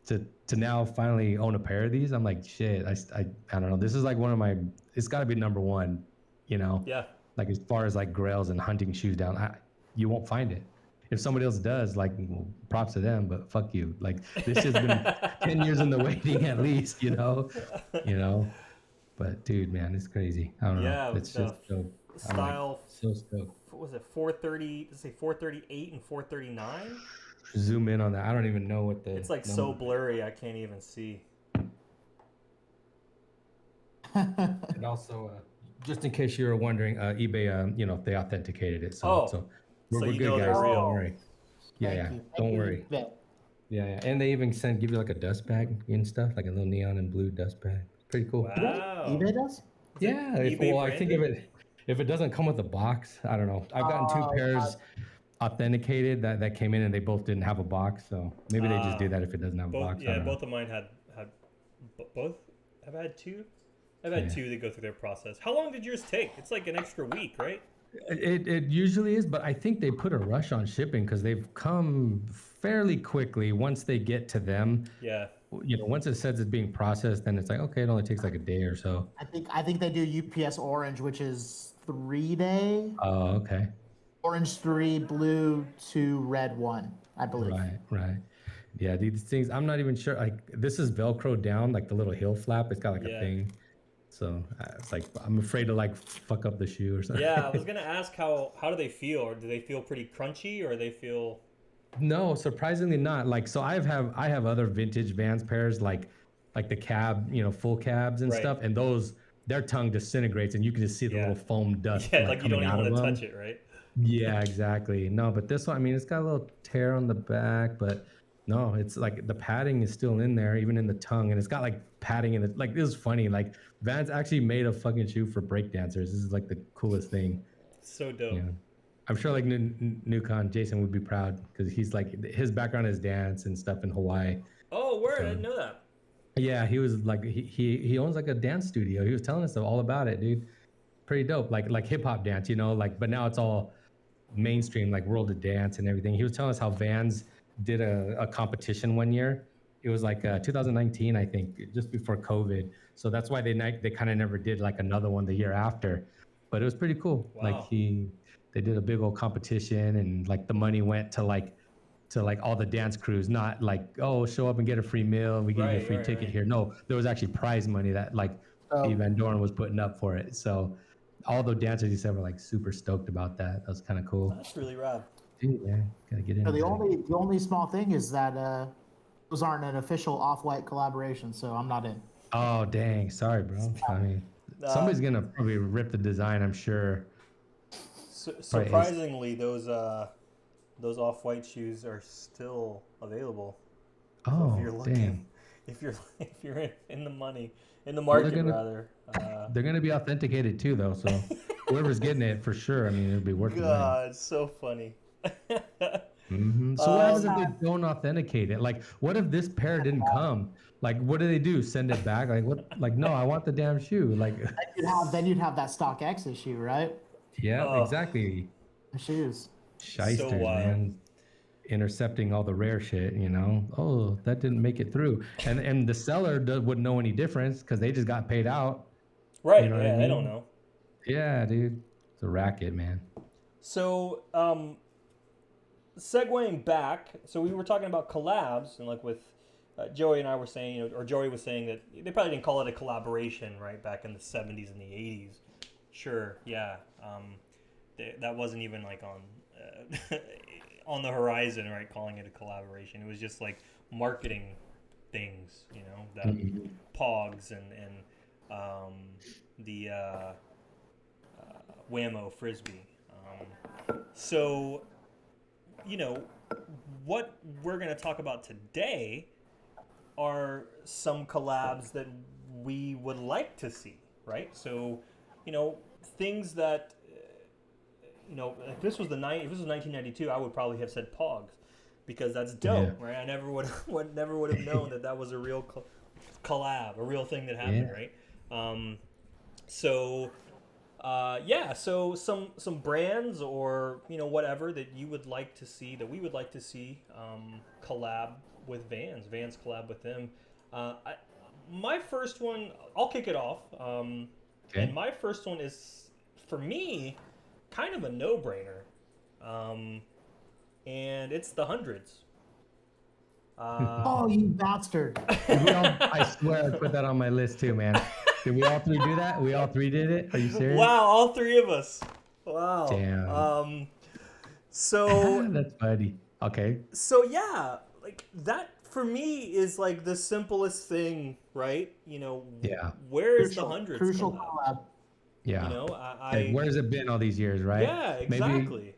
to now finally own a pair of these, I'm like, shit, I don't know. This is like one of my, it's got to be number one, Yeah. like as far as like grails and hunting shoes down, you won't find it. If somebody else does, like, well, props to them, but fuck you. Like this has been 10 years in the waiting at least, But dude, man, it's crazy. I don't know. Yeah, It's the just so, I'm like style. so stoked. What was it 430? Let's say 438 and 439. Zoom in on that. I don't even know what the It's like so blurry, I can't even see. And also, just in case you were wondering, eBay, they authenticated it. Oh, So so we're you good, know guys. they're real. Don't worry. Yeah, Thank yeah. you. Thank Don't you, worry. eBay. Yeah. And they even give you like a dust bag and stuff, like a little neon and blue dust bag. Pretty cool. Wow. eBay does? Yeah. eBay I think if it doesn't come with a box, I don't know. I've gotten two pairs authenticated that came in and they both didn't have a box. So maybe they just do that if it doesn't have a box. Yeah, both of mine had both. I've had two. I've had two that go through their process. How long did yours take? It's like an extra week, right? It usually is, but I think they put a rush on shipping because they've come fairly quickly once they get to them. Yeah. Once it says it's being processed, then it's like, okay, it only takes like a day or so. I think they do UPS Orange, which is 3-day. Oh, okay. Orange 3, blue 2, red 1, I believe. Right. Yeah, these things, I'm not even sure. Like, this is Velcro down, like the little heel flap. It's got like a thing. So it's like, I'm afraid to like fuck up the shoe or something. Yeah, I was gonna ask how do they feel, or do they feel pretty crunchy, or they feel? No, surprisingly not. Like, so I have other vintage Vans pairs, like the cab, full cabs and stuff, and those, their tongue disintegrates and you can just see the little foam dust. Yeah, like you don't coming even out want to of them. touch it, right? Yeah, exactly. No, but this one, I mean, it's got a little tear on the back, but no, it's like the padding is still in there, even in the tongue, and it's got like padding in it. Like, this is funny. Like, Vans actually made a fucking shoe for breakdancers. This is like the coolest thing. So dope. Yeah. I'm sure like Nukon Jason would be proud because he's like, his background is dance and stuff in Hawaii. Oh, word! I didn't know that. Yeah, he was like, he owns like a dance studio. He was telling us all about it, dude. pretty dope, like hip hop dance, like, but now it's all mainstream, like World of Dance and everything. He was telling us how Vans did a competition one year. It was like 2019, I think, just before COVID. So that's why they kind of never did like another one the year after. But it was pretty cool. Like Wow. they did a big old competition, and like the money went to all the dance crews, not like, oh, show up and get a free meal and we give you a Right, free right, ticket right. here. No, there was actually prize money that like Steve Van Doren was putting up for it. So all the dancers, he said, were like super stoked about that. That was kind of cool. That's really rad. Dude, yeah, gotta get into The that. only small thing is that those aren't an official Off-White collaboration, so I'm not in. Oh, dang. Sorry, bro. I mean, somebody's gonna probably rip the design, I'm sure. Surprisingly, those Off-White shoes are still available. So Oh, if you're looking, dang. if you're in the market rather. They're gonna be authenticated too, though. So whoever's getting it, for sure. I mean, it'll be worth it. God, it's so funny. So what happens if they don't authenticate it? Like, what if this pair didn't come? Like, what do? Send it back? Like, what? Like, no, I want the damn shoe. Like, then you'd have that StockX issue, right? yeah, exactly. The shoes. Shysters, So wild. man. Intercepting all the rare shit, Oh, that didn't make it through. And the seller wouldn't know any difference because they just got paid out. Right, You know what I yeah, they mean? don't know. Yeah, dude. It's a racket, man. So, segueing back, so we were talking about collabs, and like with Joey and I were saying, or Joey was saying that they probably didn't call it a collaboration, right, back in the 70s and the 80s. Sure, yeah. That wasn't even like on the horizon, right, calling it a collaboration. It was just like marketing things, that Pogs and the Whammo Frisbee. So, what we're going to talk about today are some collabs that we would like to see, right? So, things that, if this was 1992, I would probably have said Pogs, because that's dope, right? I never would have known that was a real collab, a real thing that happened, right? So some brands or whatever that you would like to see, that we would like to see collab with Vans collab with them. My first one, I'll kick it off, and my first one is, for me, kind of a no-brainer, and it's the hundreds. Oh, you bastard! I swear I put that on my list too, man. Did we all three do that? We all three did it? Are you serious? Wow, all three of us. Wow. Damn. So that's funny. Okay. So yeah, like that for me is like the simplest thing, right? Where is the hundreds? Crucial collab. Yeah. Where has it been all these years, right? Yeah, exactly. Maybe,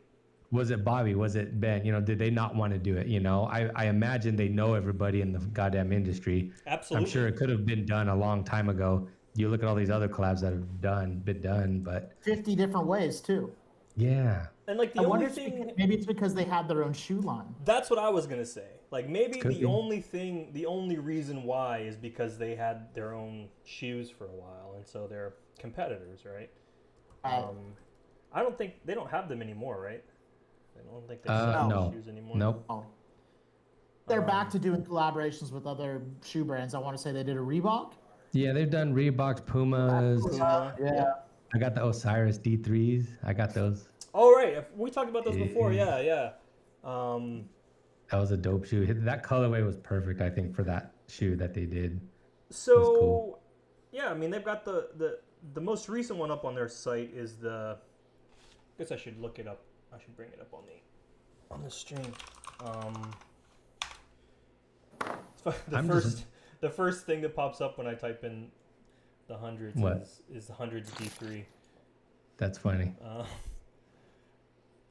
was it Bobby? Was it Ben? Did they not want to do it? I imagine they know everybody in the goddamn industry. Absolutely. I'm sure it could have been done a long time ago. You look at all these other collabs that have been done, but 50 different ways too. Yeah. And like the only thing, maybe it's because they had their own shoe line. That's what I was gonna say. Like maybe the only reason why is because they had their own shoes for a while, and so they're competitors, right? I don't think they don't have them anymore, right? I don't think they sell shoes anymore. Nope. Oh. They're back to doing collaborations with other shoe brands. I want to say they did a Reebok. Yeah, they've done Reeboks, Pumas. Yeah. I got the Osiris D3s. I got those. Oh, right. We talked about those before. Yeah. That was a dope shoe. That colorway was perfect, I think, for that shoe that they did. So, cool. Yeah, I mean, they've got the most recent one up on their site is the. I guess I should look it up. I should bring it up on the stream. The first thing that pops up when I type in the hundreds is the hundreds D3. That's funny.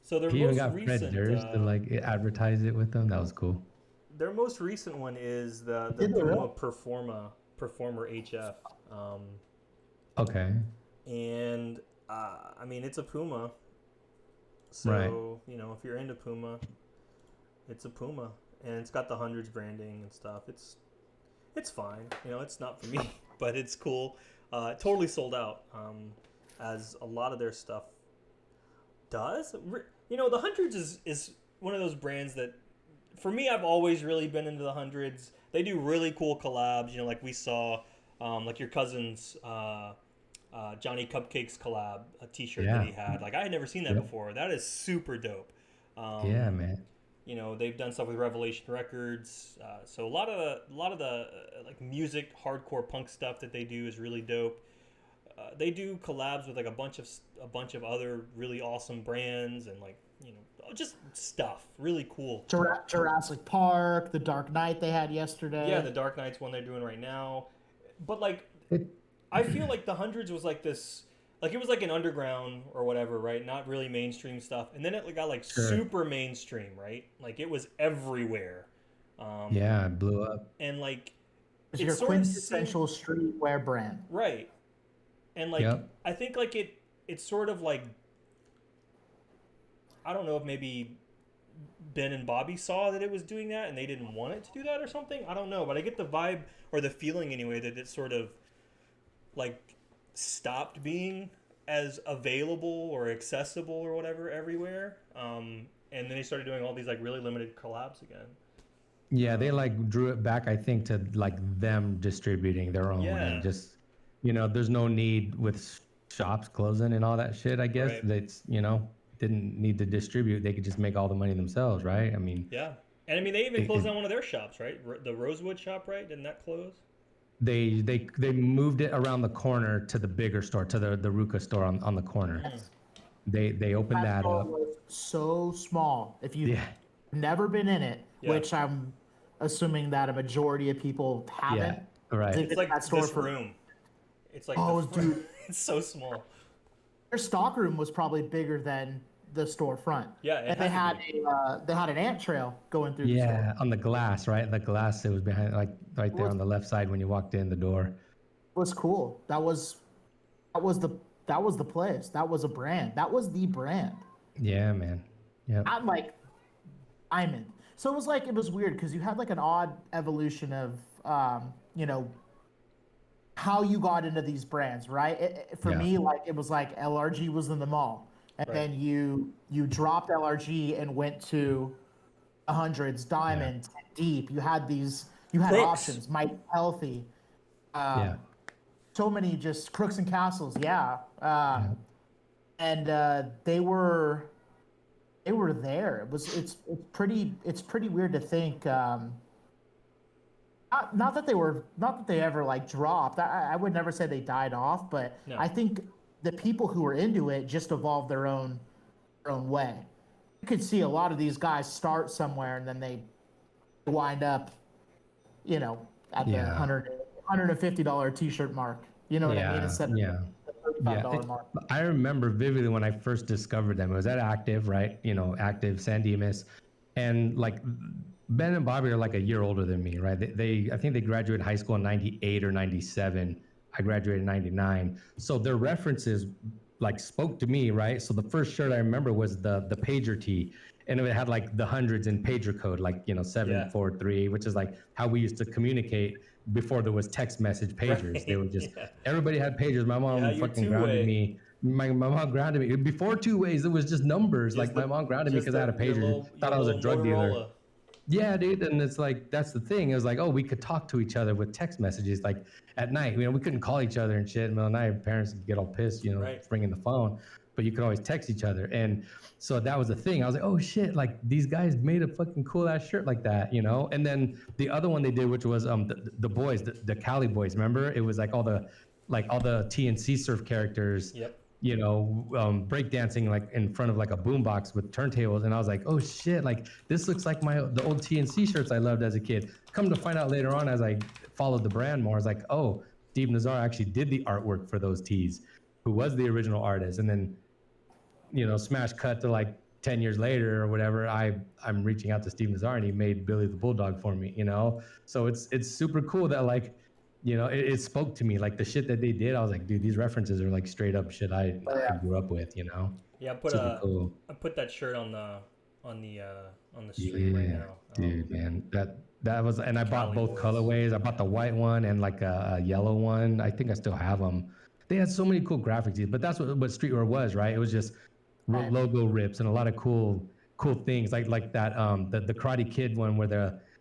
So their he most even got recent, Fred Durst to like advertise it with them. That was cool. Their most recent one is the Puma Performer HF. Okay. And I mean, it's a Puma. So right. If you're into Puma, it's a Puma, and it's got the hundreds branding and stuff. It's fine. It's not for me, but it's cool. Totally sold out. as a lot of their stuff does. You know, the hundreds is one of those brands that, for me, I've always really been into the hundreds. They do really cool collabs. You know, like we saw, like your cousin's Johnny Cupcakes collab, a T-shirt that Yeah. he had. Like I had never seen that Yep. before. That is super dope. Yeah, Um, man. you know, they've done stuff with Revelation Records. So a lot of the like music, hardcore punk stuff that they do is really dope. They do collabs with like a bunch of other really awesome brands and like just stuff really cool. Jurassic Park, The Dark Knight they had yesterday. Yeah, the Dark Knight's one they're doing right now, but like It, I feel like the hundreds was like this, like it was like an underground or whatever, right? Not really mainstream stuff, and then it got like sure. super mainstream, right? Like it was everywhere, Yeah, it blew up. and like It's it your sort of seemed quintessential streetwear brand. right, and like Yep. I think like it's sort of like I don't know if maybe Ben and Bobby saw that it was doing that and they didn't want it to do that or something. I don't know, but I get the vibe or the feeling anyway that it sort of like stopped being as available or accessible or whatever everywhere. And then they started doing all these like really limited collabs again. Yeah, they like drew it back, I think, to like them distributing their own Yeah. and just, there's no need with shops closing and all that shit, I guess. Right. That's, didn't need to distribute. They could just make all the money themselves, right? I mean, Yeah. And I mean, they even closed it, down one of their shops, right? The Rosewood shop, right? Didn't that close? they moved it around the corner to the bigger store, to the Ruka store on the corner. They opened That that store up. was so small. If you've Yeah. never been in it, Yeah. which I'm assuming that a majority of people haven't. Yeah. Right. It's like that store this for room. It's like Oh, the dude. it's so small. their stock room was probably bigger than the storefront. Yeah, it And they had had they had an ant trail going through the store. Yeah, on the glass, right? The glass, it was behind, like right there on the left side when you walked in the door. It was cool. That was the place. That was a brand. That was the brand. Yeah, man. Yeah. I'm like diamond. So it was weird because you had like an odd evolution of how you got into these brands, right? For Yeah. me, like it was like LRG was in the mall, and Right. then you dropped LRG and went to hundreds, diamond, deep. You had Crooks. options. Mike Healthy, Yeah. so many just crooks and castles, yeah. And they were there. It's pretty weird to think. Not that they ever like dropped. I would never say they died off, but No. I think the people who were into it just evolved their own way. You could see a lot of these guys start somewhere and then they wind up, at the Yeah. $150 t-shirt mark. You know what I mean? Instead of Yeah. the $35 Yeah. mark. I remember vividly when I first discovered them. It was at Active, right? Active, San Dimas. And like Ben and Bobby are like a year older than me, right? I think they graduated high school in 98 or 97. I graduated in 99. So their references like spoke to me, right? So the first shirt I remember was the pager tee. And it had like the hundreds in pager code, like 743, which is like how we used to communicate before there was text message pagers. Right. They were just Yeah. everybody had pagers. My mom Yeah, your fucking two-way. grounded me. My mom grounded me before two ways. It was just numbers. Just Like my mom grounded me just because I had a your pager. Thought I was a drug Motorola. dealer. Yeah, dude, and it's like that's the thing. It was like, oh, we could talk to each other with text messages, like at night. We couldn't call each other and shit. In the middle of the night, parents would get all pissed, Right. ringing the phone. But you could always text each other, and so that was the thing. I was like, oh shit, like these guys made a fucking cool ass shirt like that, And then the other one they did, which was the boys, the Cali boys. Remember, it was like all the TNC Surf characters. Yep. Breakdancing like in front of like a boombox with turntables, and I was like, oh shit, like this looks like the old TNC shirts I loved as a kid. Come to find out later on, as I followed the brand more, I was like, oh, Steve Nazar actually did the artwork for those tees, who was the original artist. And then, smash cut to like 10 years later or whatever, I'm reaching out to Steve Nazar and he made Billy the Bulldog for me, So it's super cool that like, it spoke to me, like the shit that they did. I was like, dude, these references are like straight up shit I grew up with, Yeah, Super cool. I put that shirt on the stream right now. Dude, man, that was, and I bought Cali both boys. colorways. I bought the white one and like a yellow one. I think I still have them. They had so many cool graphics, but that's what streetwear was, right? It was just Right. logo rips and a lot of cool things like that the Karate Kid one where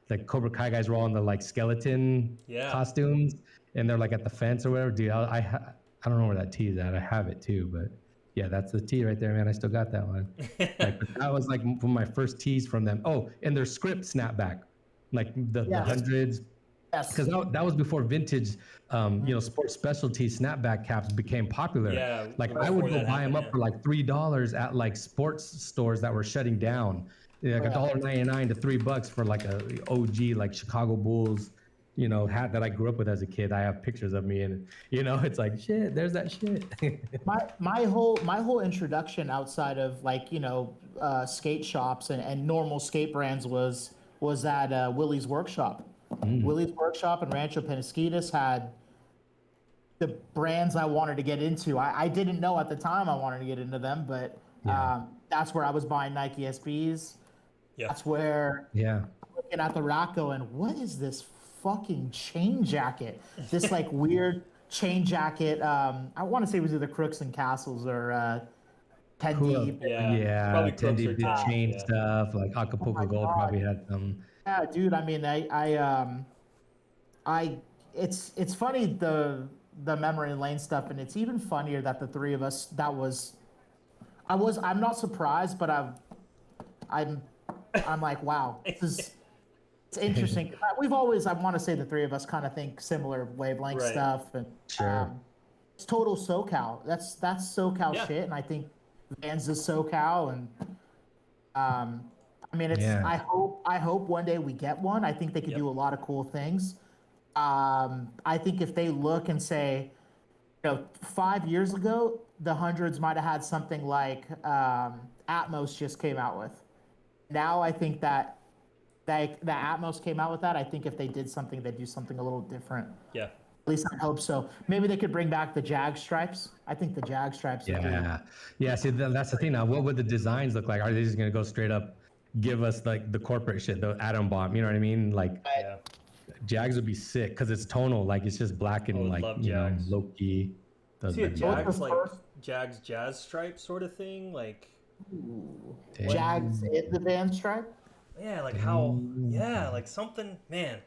the Cobra Kai guys were all in the like skeleton costumes and they're like at the fence or whatever. Dude, I don't know where that tee is at. I have it too, but yeah, that's the tee right there, man. I still got that one. Like, but that was like one of my first tees from them. Oh, and their script snapback, like the hundreds. Yes. Because that was before vintage, sports specialty snapback caps became popular. Yeah, like I would go buy them up for like $3 at like sports stores that were shutting down. Like $1.99 to $3 for like a OG like Chicago Bulls, hat that I grew up with as a kid. I have pictures of me, and it's like shit. There's that shit. my whole introduction outside of like skate shops and normal skate brands was at Willie's Workshop. Willie's Workshop and Rancho Penasquitas had the brands I wanted to get into. I didn't know at the time I wanted to get into them, but that's where I was buying Nike SBs. Yeah. That's where I'm looking at the rack going, what is this fucking chain jacket? This like weird chain jacket. I want to say it was either Crooks and Castles or 10 Deep. Yeah. Probably Ten Deep did chain yeah. stuff. Like Acapulco Gold probably had some. Yeah, dude. I mean, it's funny the memory lane stuff, and it's even funnier that the three of us. I'm not surprised, but I'm like, wow, it's interesting. We've always, I want to say, the three of us kind of think similar wavelength stuff, and it's total SoCal. That's SoCal shit, and I think Vans is SoCal, and I mean, I hope one day we get one. I think they could do a lot of cool things. I think if they look and say, 5 years ago, the hundreds might have had something like Atmos just came out with. Now I think that the Atmos came out with that. I think if they did something, they'd do something a little different. Yeah. At least I hope so. Maybe they could bring back the Jag stripes. I think the Jag stripes. Yeah. See, that's the thing now. What would the designs look like? Are they just gonna go straight up, give us like the corporate shit, the atom bomb? You know what I mean? Like, Jags would be sick because it's tonal. Like it's just black and like low key. See a Jags like Jags jazz stripe sort of thing, like Jags in the Van stripe. Yeah, like how? Yeah, like something, man.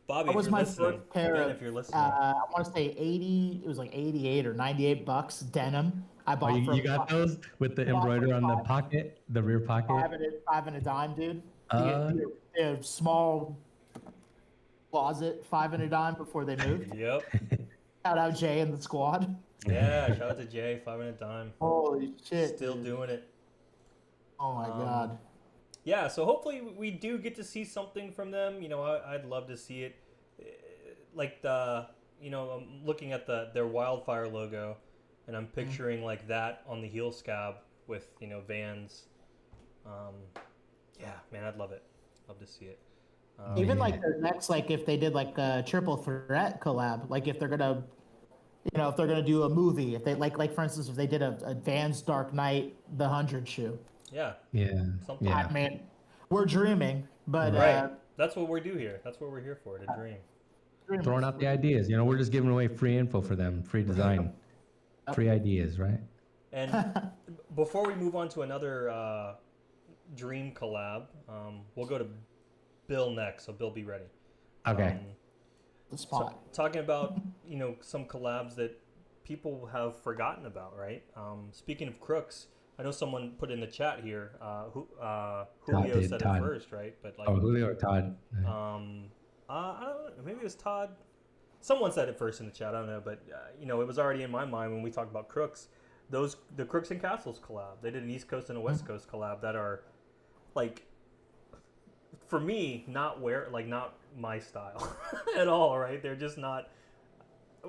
Bobby, that was my listening, first pair of. If you're listening, I want to say 80. It was like 88 or $98 denim. I bought. You got those with the embroidery on the pocket, the rear pocket. Five and a dime, dude. The small closet, 5 and a dime before they moved. Yep. Shout out Jay and the squad. Yeah, shout out to Jay, 5 and a dime. Holy shit. Still doing it. Oh my god. Yeah, so hopefully we do get to see something from them. I'd love to see it. Like I'm looking at their Wildfire logo, and I'm picturing like that on the heel scab with Vans. Yeah, man, I'd love it. Love to see it. Even like their next, like if they did like a triple threat collab, like if they're gonna, if they're gonna do a movie, if they like for instance, if they did a Vans Dark Knight the 100 shoe. Yeah. Something. I mean, we're dreaming, but that's what we do here. That's what we're here for, to dream. Throwing out the ideas. We're just giving away free info for them, free design, free ideas, right? And before we move on to another dream collab, we'll go to Bill next. So Bill, be ready. Okay. The spot. So, talking about some collabs that people have forgotten about, right? Speaking of crooks, I know someone put in the chat here. Julio said it first, right? But like, Julio or Todd? I don't know. Maybe it was Todd. Someone said it first in the chat. I don't know, but it was already in my mind when we talked about crooks. The Crooks and Castles collab. They did an East Coast and a West Coast collab that are like, for me, not my style at all. Right? They're just not.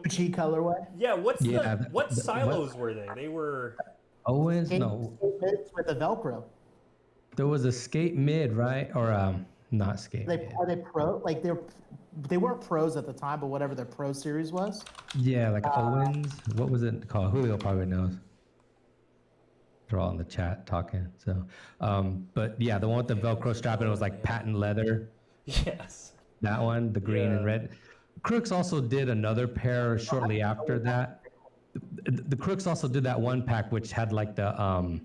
G colorway. Yeah. What silos were they? They were. Owens, no. With the Velcro. There was a skate mid, right? Or not skate. Are they pro? Like they weren't pros at the time, but whatever their pro series was. Yeah, like Owens. What was it called? Julio probably knows. They're all in the chat talking. So, but yeah, the one with the Velcro strap and it was like patent leather. Yes. That one, the green and red. Crooks also did another pair shortly after that. the Crooks also did that one pack which had like the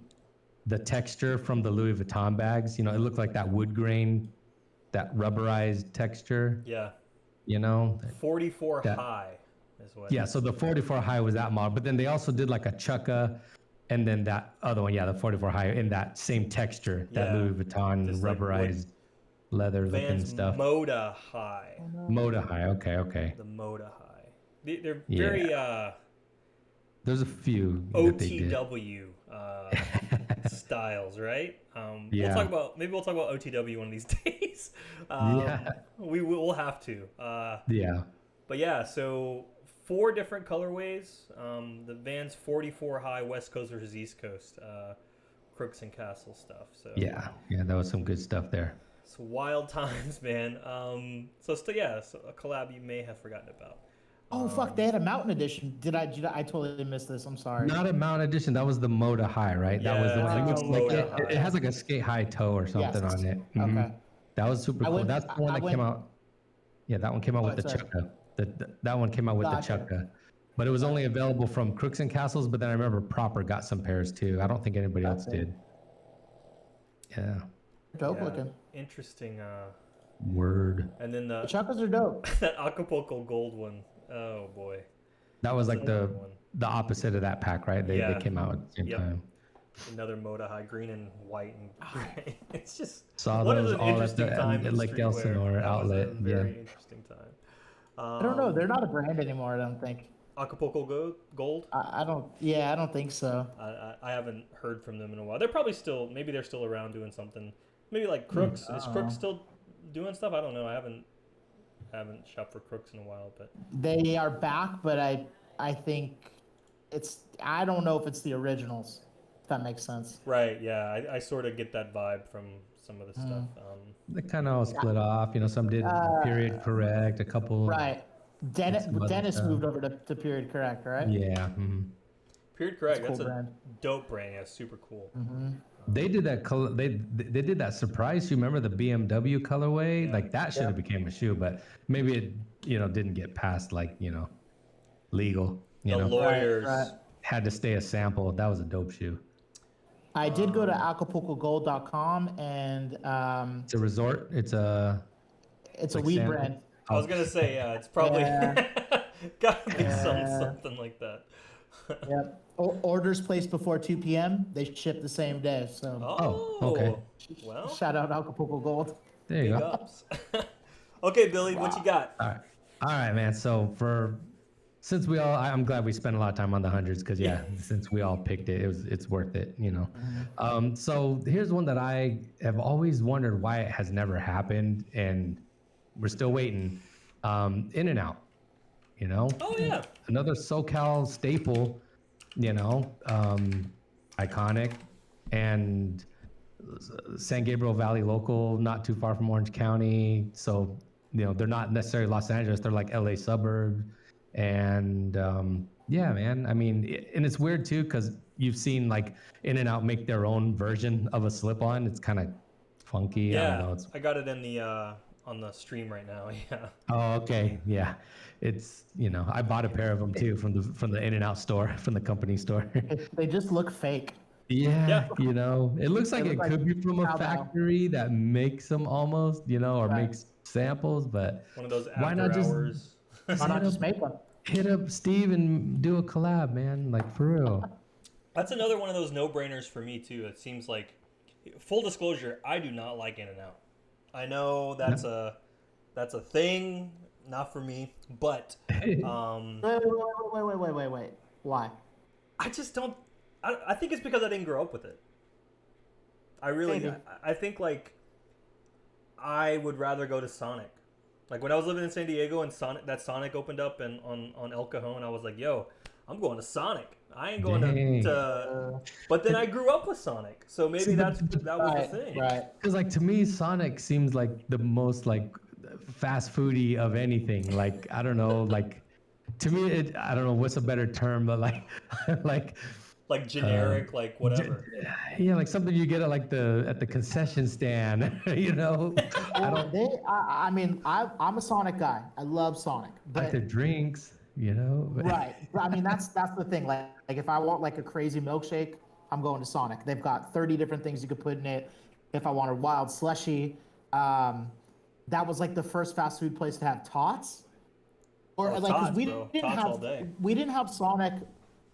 texture from the Louis Vuitton bags. You know, it looked like that wood grain, that rubberized texture. Yeah. You know, 44 that, high is what. yeah. So the 44 high was that model, but then they also did like a chukka, and then that other one, yeah, the 44 high in that same texture, that Yeah. Louis Vuitton Just like rubberized leather looking Vans stuff. Moda High. Moda high. Okay. The Moda High. They're Yeah. very There's a few that they did. OTW styles, right? Yeah. We'll talk about OTW one of these days. Yeah. We'll have to. Yeah. But yeah, so 4 different colorways. The Vans 44 high West Coast versus East Coast, Crooks and Castle stuff. So Yeah, that was some good stuff there. it's wild times, man. So a collab you may have forgotten about. Oh fuck! They had a mountain edition. Did I totally missed this. I'm sorry. Not a Mount Edition. That was the Moda High, right? That was the one. It looks like it has like a skate high toe or something on it. Mm-hmm. Okay. That was super cool. That's the one that came out. Yeah, that one came out with the chukka. That one came out with the chukka. But it was only available from Crooks and Castles. But then I remember Proper got some pairs too. I don't think anybody else did. Yeah. Dope looking. Interesting. Word. And then the chukkas are dope. that Acapulco Gold one. Oh boy. That was like the opposite of that pack, right? They came out at the same time. Another Moda High, green and white and gray. It's just saw those all at the Lake Elsinore outlet. That was a very interesting time. I don't know. They're not a brand anymore. I don't think. Acapulco Gold. I don't. Yeah, I don't think so. I haven't heard from them in a while. They're probably still. Maybe they're still around doing something. Maybe like Crooks. Is Crooks still doing stuff? I don't know. I haven't shopped for Crooks in a while, but they are back. But I think it's. I don't know if it's the originals. If that makes sense. Right. Yeah. I sort of get that vibe from some of the stuff. They kind of all split off. You know, some did period correct. A couple. Right. Dennis moved over to period correct, right? Yeah. Mm-hmm. Period correct. That's a cool brand. Dope brand. Yeah, super cool. Mm-hmm. They did that. They did that surprise. You remember the BMW colorway? Yeah. Like that should have became a shoe, but maybe it didn't get past legal. The lawyers had to stay a sample. That was a dope shoe. I did go to acapulcogold.com and it's a resort. It's a weed sample. brand. I was gonna say it's probably gotta be something like that. Yep. Orders placed before 2 p.m. They ship the same day. So. Okay. Well, shout out Acapulco Gold. There you go. Ups. Okay, Billy, what you got? All right, man. So since I'm glad we spent a lot of time on the hundreds because since we all picked it, it's worth it, Mm-hmm. So here's one that I have always wondered why it has never happened, and we're still waiting. In and out, Oh yeah. another SoCal staple, iconic, and San Gabriel Valley local, not too far from Orange County. So they're not necessarily Los Angeles; they're like LA suburb. And yeah, man. I mean, and it's weird too because you've seen like In and Out make their own version of a slip-on. It's kind of funky. Yeah, I don't know. I got it in the on the stream right now. Yeah. Oh, okay. Yeah, it's I bought a pair of them too from the In and Out store, from the company store. They just look fake. Yeah, it looks like it could be from a factory that makes them almost, or makes samples, but one of those why not hours. Why not just make one? Hit up Steve and do a collab, man. Like, for real. That's another one of those no-brainers for me too. It seems like, full disclosure, I do not like In and Out. I know that's a thing, not for me, but Wait. Why? I just don't. I think it's because I didn't grow up with it. I think like I would rather go to Sonic. Like when I was living in San Diego and Sonic opened up and on El Cajon, I was like, yo, I'm going to Sonic. I ain't going to but then I grew up with Sonic. So maybe that was the thing. Right. Because like to me, Sonic seems like the most like fast foodie of anything. Like, I don't know, like to me, I don't know what's a better term, but like generic, like whatever. Yeah, like something you get at the concession stand, I mean, I'm a Sonic guy. I love Sonic. But like their drinks, you know? Right. I mean, that's the thing. Like if I want like a crazy milkshake, I'm going to Sonic. They've got 30 different things you could put in it. If I want a wild slushy, that was like the first fast food place to have tots. Or Oh, like because tots, bro. Tots all day. we didn't have Sonic.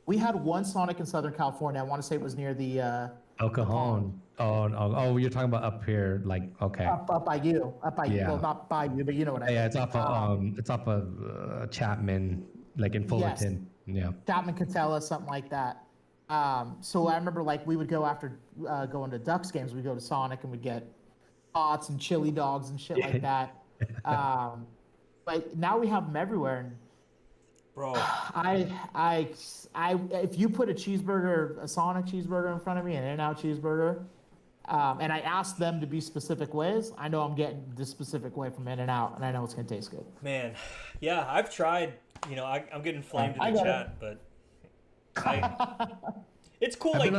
We had one Sonic in Southern California. I want to say it was near the El Cajon. Oh, you're talking about up here, like okay. up by you, Yeah. well, not by you, but you know what I mean. Yeah, it's off of Chapman, like in Fullerton. Yeah. Chapman Catella, something like that. So I remember like we would go after going to Ducks games. We'd go to Sonic and we'd get pots and chili dogs and shit like that. But now we have them everywhere. And Bro, if you put a Sonic cheeseburger in front of me, an In-N-Out cheeseburger, and I ask them to be specific ways, I know I'm getting this specific way from In-N-Out, and I know it's gonna taste good. man. Yeah, I've tried. You know, I'm getting flamed in the chat, but it's cool. Like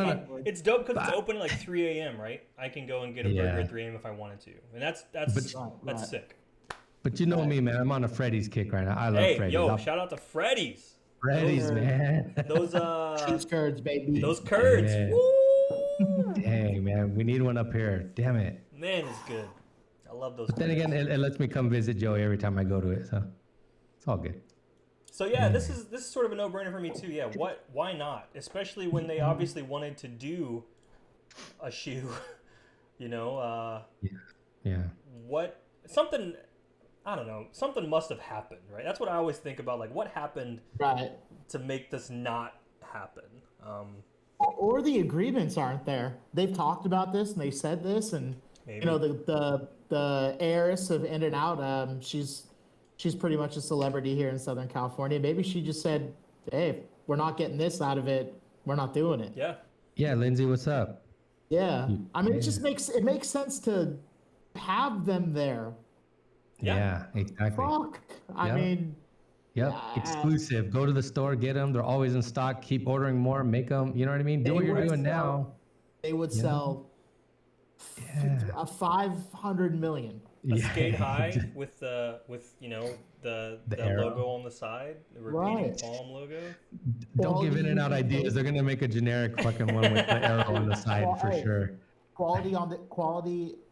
it's dope because it's open at like 3 a.m. Right? I can go and get a burger at 3 a.m. if I wanted to, and that's sick. But you know me, man. I'm on a Freddy's kick right now. I love Freddy's. Yo, shout out to Freddy's. Freddy's, man. Those cheese curds, baby. Those curds. Yeah. Woo! Dang, man. We need one up here. Damn it. Man, it's good. I love those. But then again, it lets me come visit Joey every time I go to it, so it's all good. So yeah, this is sort of a no-brainer for me too. Yeah, why not? Especially when they obviously wanted to do a shoe. You know. Yeah. Something. I don't know. Something must have happened, right? That's what I always think about. Like, what happened to make this not happen? Or the agreements aren't there. They've talked about this and they said this, and Maybe. you know the heiress of In-N-Out. She's pretty much a celebrity here in Southern California. Maybe she just said, "Hey, if we're not getting this out of it, we're not doing it." Yeah. Yeah, Lindsay, what's up? Yeah. I mean, it makes sense to have them there. Yeah, exactly. Fuck. I mean. Yep. Exclusive. Go to the store, get them. They're always in stock. Keep ordering more. Make them. You know what I mean? Do what you're doing now. They would sell 500 million. A skate high with you know the logo on the side, the repeating palm logo. Don't give In-N-Out ideas. They're gonna make a generic fucking one with the arrow on the side for sure. Quality.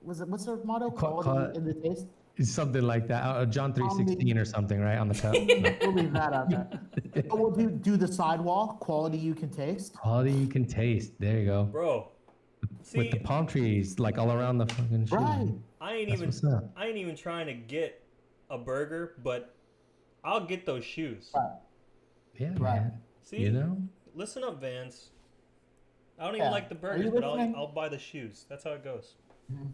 What's their motto? Quality in the taste. Something like that. John 3:16 or something, right on the cup. We'll leave that out there. But we'll do the sidewall. Quality you can taste. Quality you can taste. There you go, bro. See, with the palm trees like all around the fucking shoe. Right. I ain't even trying to get a burger, but I'll get those shoes. Right. Yeah, man. See, you know, listen up, Vance. I don't even like the burgers, but I'll buy the shoes. That's how it goes. Mm-hmm.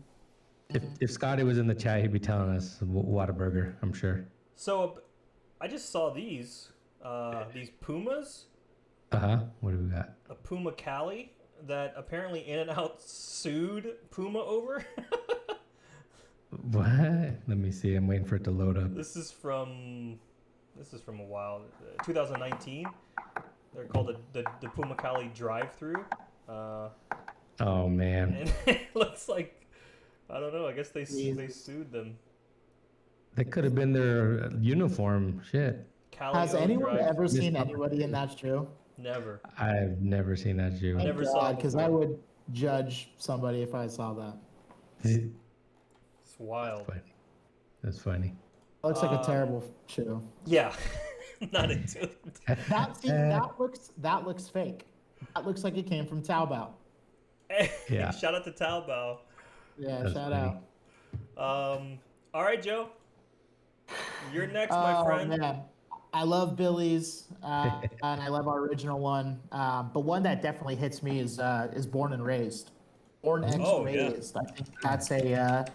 If Scotty was in the chat, he'd be telling us what a burger. I'm sure. So, I just saw these Pumas. What do we got? A Puma Cali that apparently In-N-Out sued Puma over. What? Let me see. I'm waiting for it to load up. This is from a while, 2019. They're called the Puma Cali drive-through. Oh man. And it looks like, I don't know. I guess they sued them. That could have been their uniform. Shit. Has anyone ever seen anybody in that shoe? Never. I've never seen that shoe. I never saw it because I would judge somebody if I saw that. It's wild. That's funny. It looks like a terrible shoe. Yeah. Not into it. That looks fake. That looks like it came from Taobao. Yeah. Shout out to Taobao. Yeah, shout out. All right, Joe. You're next, my friend. Man. I love Billy's, and I love our original one. But one that definitely hits me is Born and Raised. Born X Raised. Yeah. I think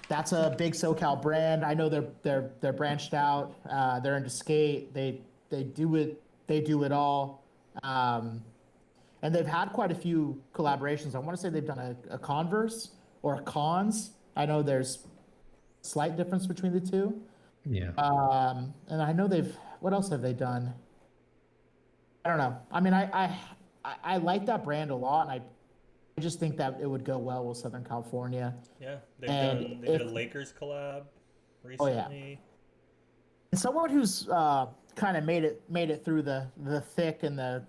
that's a big SoCal brand. I know they're branched out. They're into skate. They do it all. And they've had quite a few collaborations. I want to say they've done a Converse or a Cons. I know there's a slight difference between the two. Yeah. And I know what else have they done? I don't know. I mean, I like that brand a lot, and I just think that it would go well with Southern California. Yeah, they did a Lakers collab recently. Oh, yeah. someone who's kind of made it through the thick and the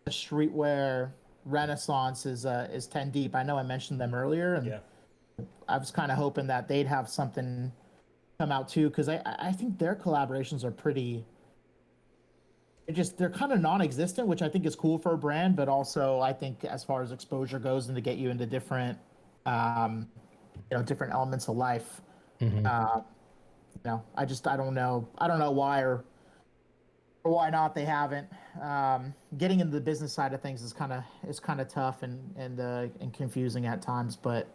streetwear renaissance is 10 Deep. I know I mentioned them earlier, and Yeah. I was kind of hoping that they'd have something come out too, because I think their collaborations are pretty. They're kind of non-existent, which I think is cool for a brand, but also I think as far as exposure goes and to get you into different, different elements of life. Mm-hmm. I don't know why or why not they haven't. Getting into the business side of things is kind of tough and confusing at times, but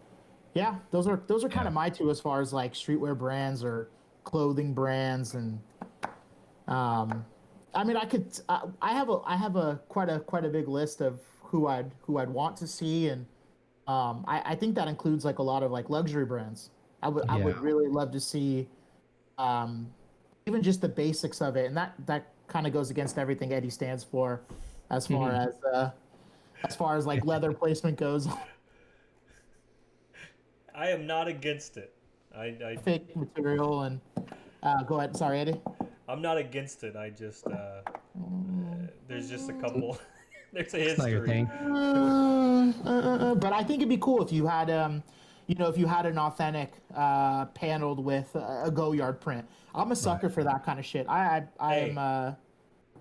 yeah, those are kind of my two as far as like streetwear brands or clothing brands. And I mean, I have a quite a big list of who I'd want to see, and I think that includes like a lot of like luxury brands. I would really love to see even just the basics of it, and that kind of goes against everything Eddie stands for as far as like leather placement goes. I am not against it. I Fake material and go ahead. Sorry, Eddie. I'm not against it. I just there's just a couple. There's a It's not your history. thing. But I think it'd be cool if you had if you had an authentic paneled with a Goyard print. I'm a sucker for that kind of shit. I Hey, am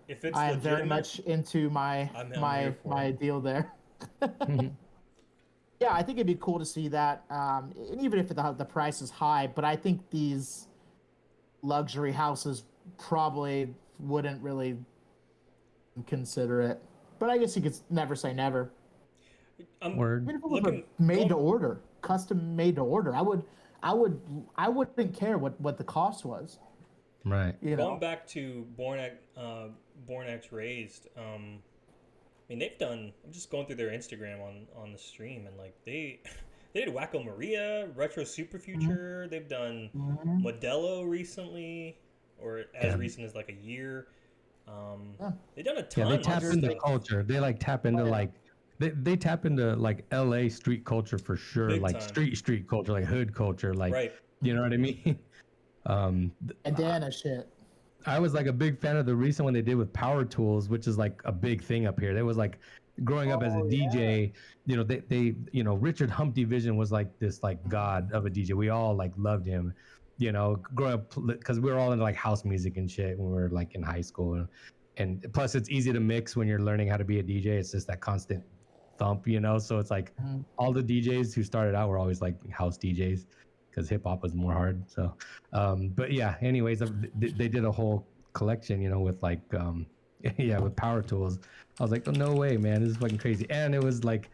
If it's I am very legitimate, much into my I'm here for my it. deal there. Yeah, I think it'd be cool to see that, and even if the price is high. But I think these luxury houses probably wouldn't really consider it. But I guess you could never say never. I'm Word. Even if it was looking made to going, order, custom made to order, I wouldn't care what the cost was. Right. You going know, back to Born X Raised. I mean, they've done. I'm just going through their Instagram on the stream, and like they did Wacko Maria, Retro Super Future. They've done Mhm. Modelo recently, or as Yeah. recent as like a year. Yeah. They've done a Yeah, they ton tap of into stuff. culture. They like tap into Yeah. like they tap into like LA street culture for sure, Big like time. street culture, like hood culture, like Right. you know what I mean? Bandana shit. I was like a big fan of the recent one they did with Power Tools, which is like a big thing up here. That was like growing up as a Oh yeah. DJ, they Richard Humpty Vision was like this like god of a DJ. We all like loved him, growing up because we were all into like house music and shit when we were like in high school. And plus it's easy to mix when you're learning how to be a DJ. It's just that constant thump, so it's like Mhm. all the DJs who started out were always like house DJs because hip hop was more hard. So but yeah, anyways, they did a whole collection, with like yeah, with power tools. I was like, oh, no way, man, this is fucking crazy. And it was like,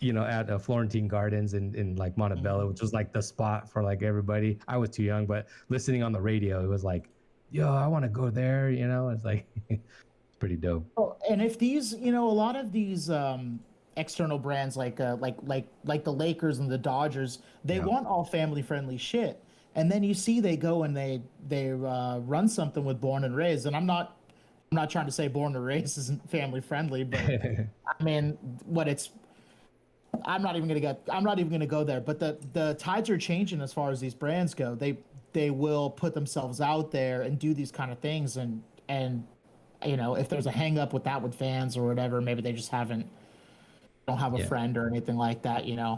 at Florentine Gardens in like Montebello, which was like the spot for like everybody. I was too young, but listening on the radio, it was like, yo, I want to go there. It's like it's pretty dope. Oh, and if these, a lot of these external brands like the Lakers and the Dodgers, they Yeah. want all family friendly shit. And then you see they go and they run something with Born and Raised, and I'm not trying to say Born and Raised isn't family friendly, but I mean, what it's I'm not even gonna go there. But the tides are changing as far as these brands go. They will put themselves out there and do these kind of things, and if there's a hang up with that with fans or whatever, maybe they just don't have a Yeah. friend or anything like that. Yeah.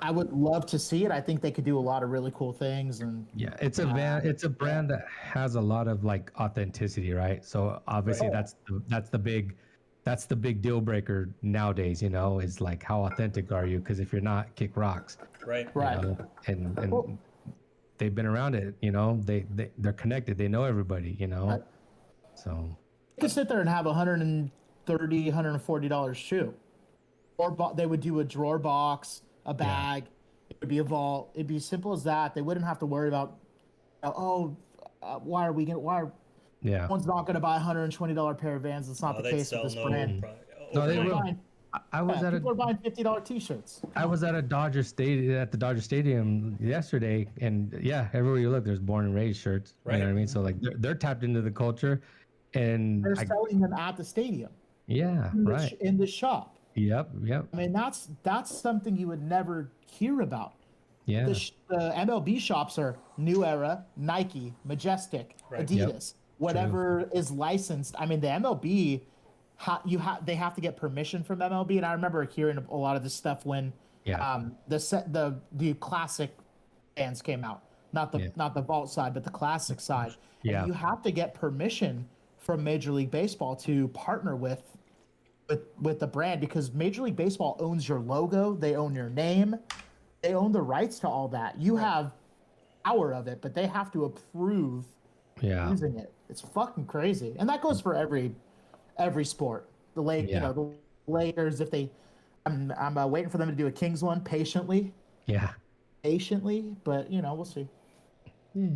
I would love to see it. I think they could do a lot of really cool things. And Yeah, it's a brand that has a lot of like authenticity, right? So obviously Right. that's the big deal breaker nowadays, is like how authentic are you? Because if you're not, kick rocks, Right. right. and Well, they've been around it, they're connected, they know everybody, right. so You could sit there and have $140 shoe, or they would do a drawer box, a bag. It would be a vault. It'd be simple as that. They wouldn't have to worry about, why are we gonna why are yeah. one's not gonna buy $120 pair of Vans. It's not the They'd case with sell this no. brand. Probably, No, they People are will. buying, I was at people are a buying $50 t-shirts. I was at a Dodger Stadium at the Dodger Stadium yesterday, and yeah, everywhere you look, there's Born and Raised shirts. You know Right. what I mean? So like they're tapped into the culture, and They're selling them at the stadium yeah, right. in the shop. Yep. I mean, that's something you would never hear about. Yeah. The MLB shops are New Era, Nike, Majestic, Right. Yep. Adidas. whatever is licensed. I mean, the MLB, they have to get permission from MLB, and I remember hearing a lot of this stuff when Yeah. the classic bands came out, not the vault side, but the classic side. Yeah. And you have to get permission from Major League Baseball to partner with the brand, because Major League Baseball owns your logo, they own your name, they own the rights to all that. You have power of it, but they have to approve using it. It's fucking crazy, and that goes for every sport. The the Lakers, if they, I'm waiting for them to do a Kings one patiently. Yeah. Patiently, but we'll see. Yeah.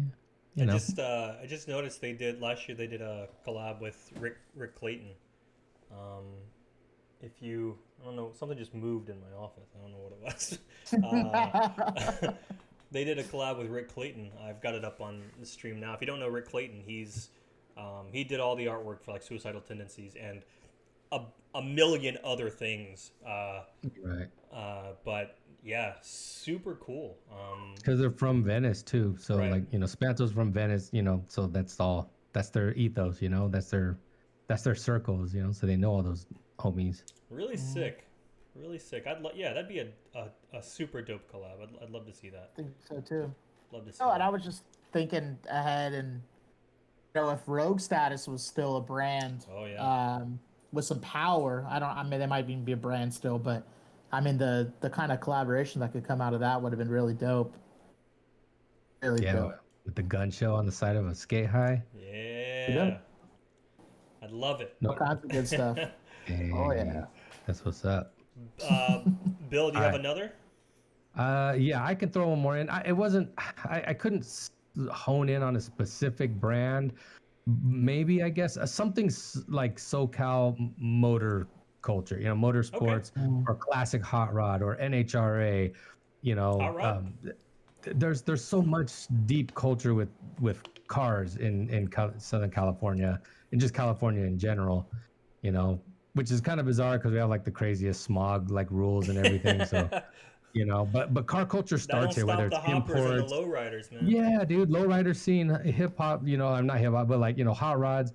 I just noticed last year they did a collab with Rick Clayton. I don't know, something just moved in my office. I don't know what it was. They did a collab with Rick Clayton. I've got it up on the stream now. If you don't know Rick Clayton, he did all the artwork for like Suicidal Tendencies and a million other things. Right. But yeah, super cool. Because they're from Venice too, so Right. like Spanto's from Venice, so that's their ethos, that's their circles, so they know all those homies. Really sick. Really sick. That'd be a super dope collab. I'd love to see that. I think so too. Love to see. And I was just thinking ahead, and if Rogue Status was still a brand, with some power, I mean, they might even be a brand still, but I mean, the kind of collaboration that could come out of that would have been really dope. Really dope. With the gun show on the side of a skate high. Yeah. I'd love it. All kinds of good stuff. Hey, oh yeah. That's what's up. Bill, do you have another? Yeah, I can throw one more in. I couldn't hone in on a specific brand. Maybe, I guess, something like SoCal motor culture, motorsports, or classic hot rod, or NHRA, Hot rod? There's so much deep culture with cars in Southern California, and just California in general, which is kind of bizarre because we have like the craziest smog like rules and everything. So, but car culture starts here, whether it's imports, and the lowriders, man. Yeah, dude, lowrider scene, hip hop. I'm not hip hop, but like hot rods,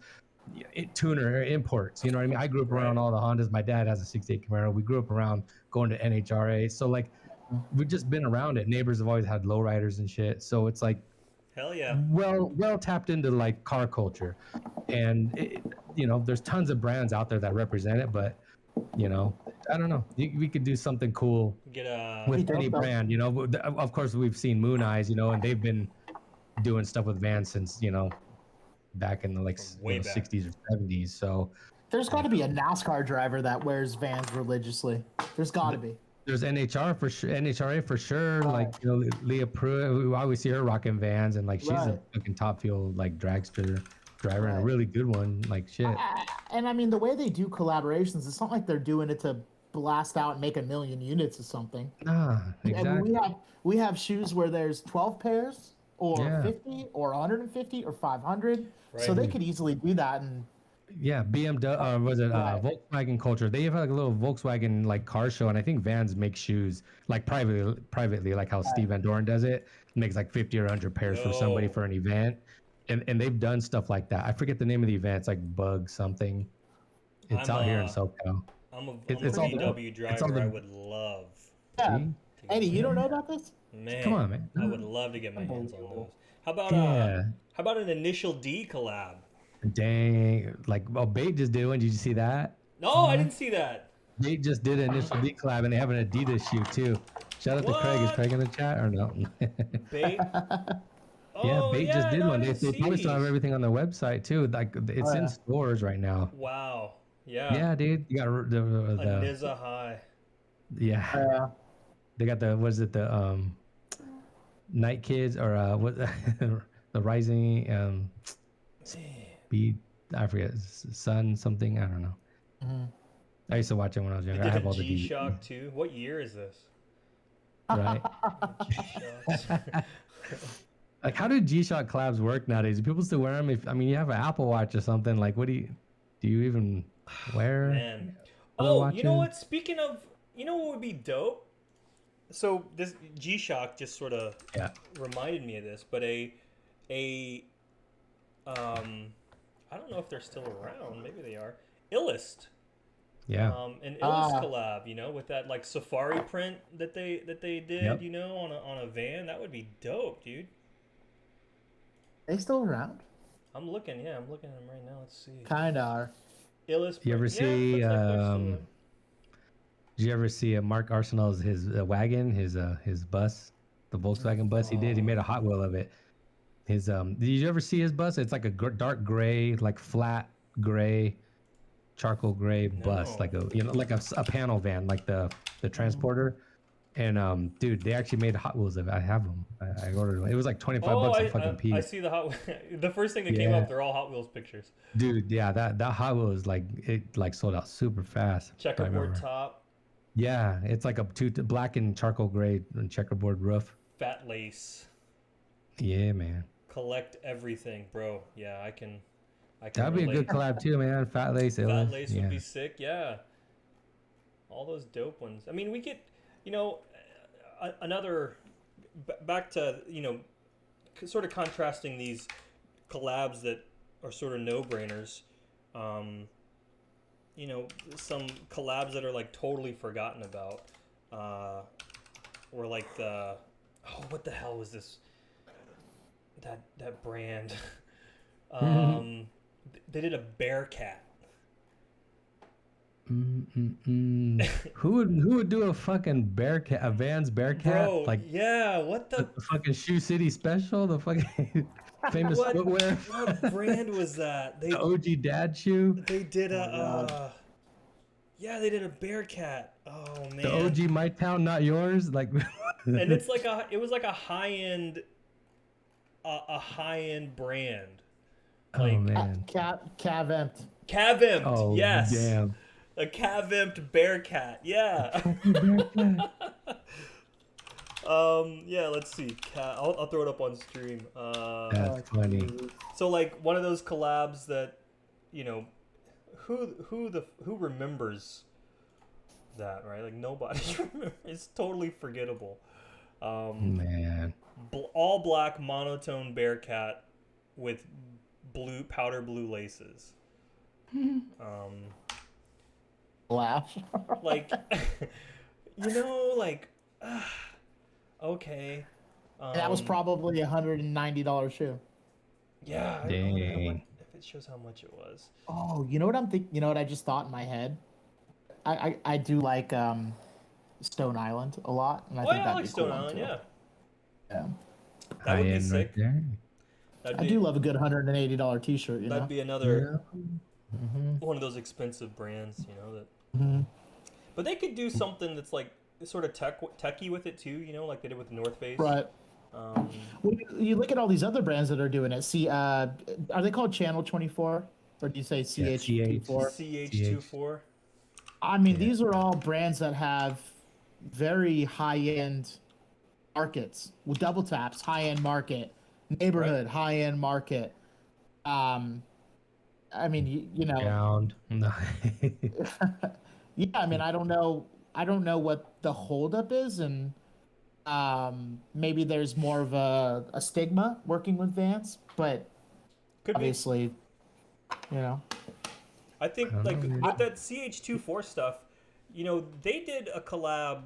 tuner imports. You know what I mean? I grew up around all the Hondas. My dad has a '68 Camaro. We grew up around going to NHRA. So like, we've just been around it. Neighbors have always had lowriders and shit. So it's like, hell yeah, well tapped into like car culture, and there's tons of brands out there that represent it, but I don't know, we could do something cool with any brand. Of course we've seen Moon Eyes, and they've been doing stuff with Vans since back in the like 60s or 70s. So there's got to be a NASCAR driver that wears Vans religiously. There's got to be. There's NHRA for sure. Like Leah Pruitt, we always see her rocking Vans, and like she's a fucking top fuel like dragster driver and a really good one. Like shit. And I mean, the way they do collaborations, it's not like they're doing it to blast out and make 1 million units or something. Nah, exactly. And we have shoes where there's 12 pairs, or 50, or 150, or 500. Right. So they could easily do that. And BMW, was it Volkswagen culture? They have like a little Volkswagen like car show, and I think Vans makes shoes like privately, like how Steve Van Doren does it. Makes like 50 or 100 pairs for somebody for an event, and they've done stuff like that. I forget the name of the event. It's like Bug something. It's out here in SoCal. I'm a VW driver. I would love. Yeah. Eddie, you don't know about this? Man, come on, man. I would love to get my hands on those. How about an Initial D collab? Dang, like Bait just did one. Did you see that? No, I didn't see that. Bait just did an Initial D collab, and they have an Adidas shoe too. Shout out to Craig. Is Craig in the chat or no? Bait. Bait just did one. They probably still have everything on their website too. Like it's in stores right now. Wow. Yeah. Yeah, dude. You got the Niza High. Yeah. They got the Night Kids, or what the Rising Speed. I forget, Sun something. I don't know. Mm-hmm. I used to watch it when I was younger. They did I have all the G-Shock too. What year is this? Right. Like, how do G-Shock collabs work nowadays? Do people still wear them? You have an Apple Watch or something. Like, what do you even wear? Man. Oh, you know what? Speaking of, what would be dope? So this G-Shock just sort of reminded me of this, but I don't know if they're still around. Maybe they are. Illest. Yeah. An Illest Ah. collab, you know, with that like safari print that they did, Yep. you know, on a van. That would be dope, dude. They still around? I'm looking at them right now. Let's see. Kinda are. Illest You ever print. Yeah, see? looks like they're still around. Did you ever see Mark Arsenal's his wagon, his bus, the Volkswagen bus he did? He made a Hot Wheel of it. His Did you ever see his bus? It's like a dark gray, like flat gray, charcoal gray bus, No. like a panel van, like the transporter. And dude, they actually made Hot Wheels of it. I have them. I ordered them. It was like 25 Oh, bucks a fucking I piece. see the Hot. The first thing that came Yeah. up, they're all Hot Wheels pictures. Dude, yeah, that Hot Wheel is like it like sold out super fast. I Checkerboard remember. top, Yeah, it's like a black and charcoal gray and checkerboard roof. fat lace. Yeah, man. Collect everything, bro. Yeah, I can. That'd be a good relate. collab too, man. Fat Lace, Fat Illest. lace would be sick. Yeah. All those dope ones. I mean, we could, you know, another back to, you know, sort of contrasting these collabs that are sort of no-brainers. You know, some collabs that are like totally forgotten about, or like what the hell was this? That brand. They did a Bearcat. Who would do a fucking Bearcat, a Vans Bearcat? Bro, like yeah, what the fucking Shoe City special, the fucking famous footwear. What brand was that? The OG dad shoe. They did they did a Bearcat. Oh man. The OG My Town, Not Yours. Like, and it was like a high end brand. Like, oh man. Cav-emped. Cav-emped, Oh yes. damn. A Cav-emped Bearcat, yeah. Yeah, let's see. I'll throw it up on stream. That's funny. So like one of those collabs that, you know, who remembers that, right? Like nobody remembers. It's totally forgettable. Man. All black monotone Bearcat with powder blue laces. Laugh. Like, you know, like, okay. That was probably $190 shoe. Yeah, I don't know Dang. if it shows how much it was. Oh, you know what I'm thinking? You know what I just thought in my head? I do like Stone Island a lot, and I think I that'd like be Stone cool Island, too. yeah. Yeah. That would be High-end sick. right there. That'd I be, do love a good $180 T-shirt. You that'd know. be another Mm-hmm. one of those expensive brands, you know, that. Mm-hmm. But they could do something that's like sort of techy with it too, you know, like they did with the North Face. Right. Well, you look at all these other brands that are doing it. See, are they called Channel 24, or do you say CH24? CH24. I mean, these are all brands that have very high-end markets with double taps, high-end market, neighborhood, high-end market. I mean, you know, Pound. yeah. I mean, I don't know what the holdup is, and maybe there's more of a stigma working with Vans, but Could obviously, you know. I think I don't like know, man. with that CH24 stuff, you know, they did a collab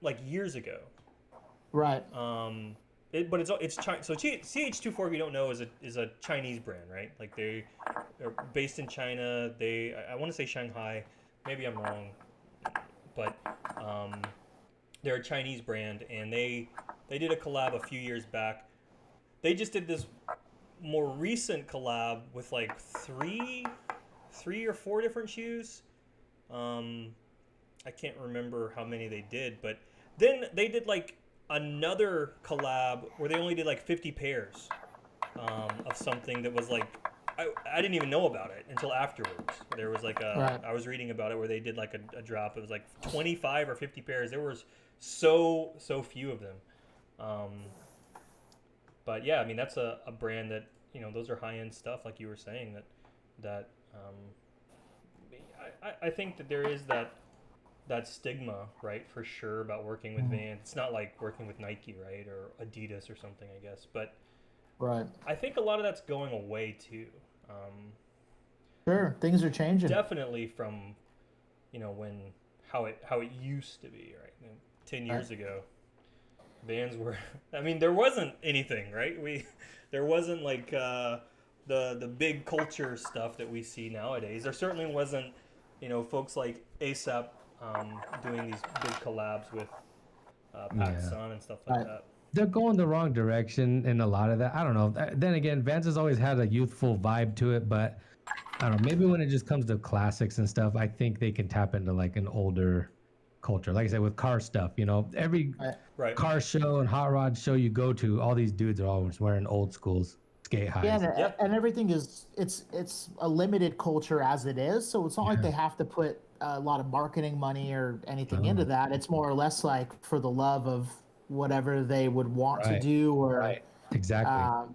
like years ago. Right. But it's China. So CH24, if you don't know, is a Chinese brand, right? Like they're based in China. I want to say Shanghai. Maybe I'm wrong, but they're a Chinese brand, and they did a collab a few years back. They just did this more recent collab with like three or four different shoes. I can't remember how many they did, but then they did like another collab where they only did like 50 pairs of something that was like I didn't even know about it until afterwards. There was like I was reading about it where they did like a drop. It was like 25 or 50 pairs. There was so few of them. But yeah, I mean that's a brand that, you know, those are high end stuff like you were saying that I think that there is that stigma, right, for sure, about working with Vans. It's not like working with Nike, right, or Adidas or something, I guess. But Right. I think a lot of that's going away too. Sure, things are changing. Definitely from, when how it used to be, right? 10 years ago, Vans were. I mean, there wasn't anything, right? There wasn't like the big culture stuff that we see nowadays. There certainly wasn't, folks like ASAP doing these big collabs with Pat Sun and stuff like that. They're going the wrong direction in a lot of that. I don't know. Then again, Vans has always had a youthful vibe to it, but I don't know. Maybe when it just comes to classics and stuff, I think they can tap into like an older culture. Like I said, with car stuff, every car show and hot rod show you go to, all these dudes are always wearing old schools skate highs. Yeah, and everything is it's a limited culture as it is, so it's not like they have to put a lot of marketing money or anything into that. It's more or less like for the love of whatever they would want to do, or exactly.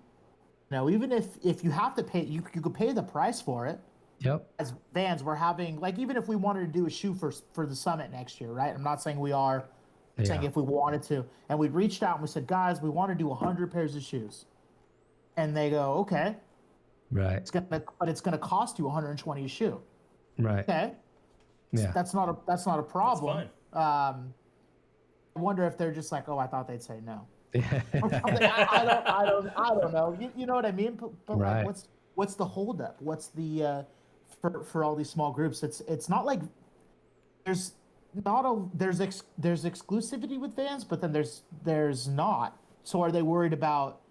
Even if you have to pay, you could pay the price for it. Yep. As Vans, we're having, like, even if we wanted to do a shoe for the summit next year, right? I'm not saying we are. I'm saying if we wanted to, and we reached out and we said, guys, we want to do 100 pairs of shoes, and they go, okay, right. But it's gonna cost you 120 a shoe. Right. Okay. Yeah. That's not a problem. That's fine. I wonder if they're just like, oh, I thought they'd say no. I don't know. You know what I mean? But like, what's the holdup? What's the for all these small groups? It's not like there's exclusivity with Vans, but then there's not. So are they worried about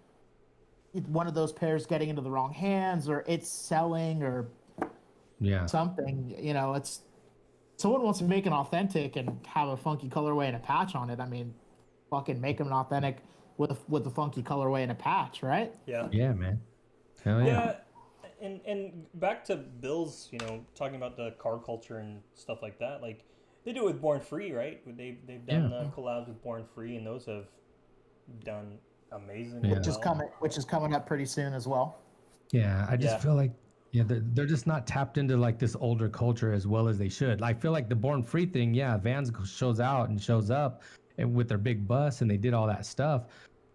one of those pairs getting into the wrong hands, or it's selling, or something? It's someone wants to make an authentic and have a funky colorway and a patch on it. I mean, fucking make them an authentic with a funky colorway and a patch, right? Yeah. Yeah, man. Hell yeah. And back to Bill's, talking about the car culture and stuff like that. Like, they do it with Born Free, right? They've done collabs with Born Free, and those have done amazing. Yeah. Which is coming up pretty soon as well. Yeah, I just feel like they're just not tapped into like this older culture as well as they should. I feel like the Born Free thing, Vans shows out and shows up and with their big bus, and they did all that stuff,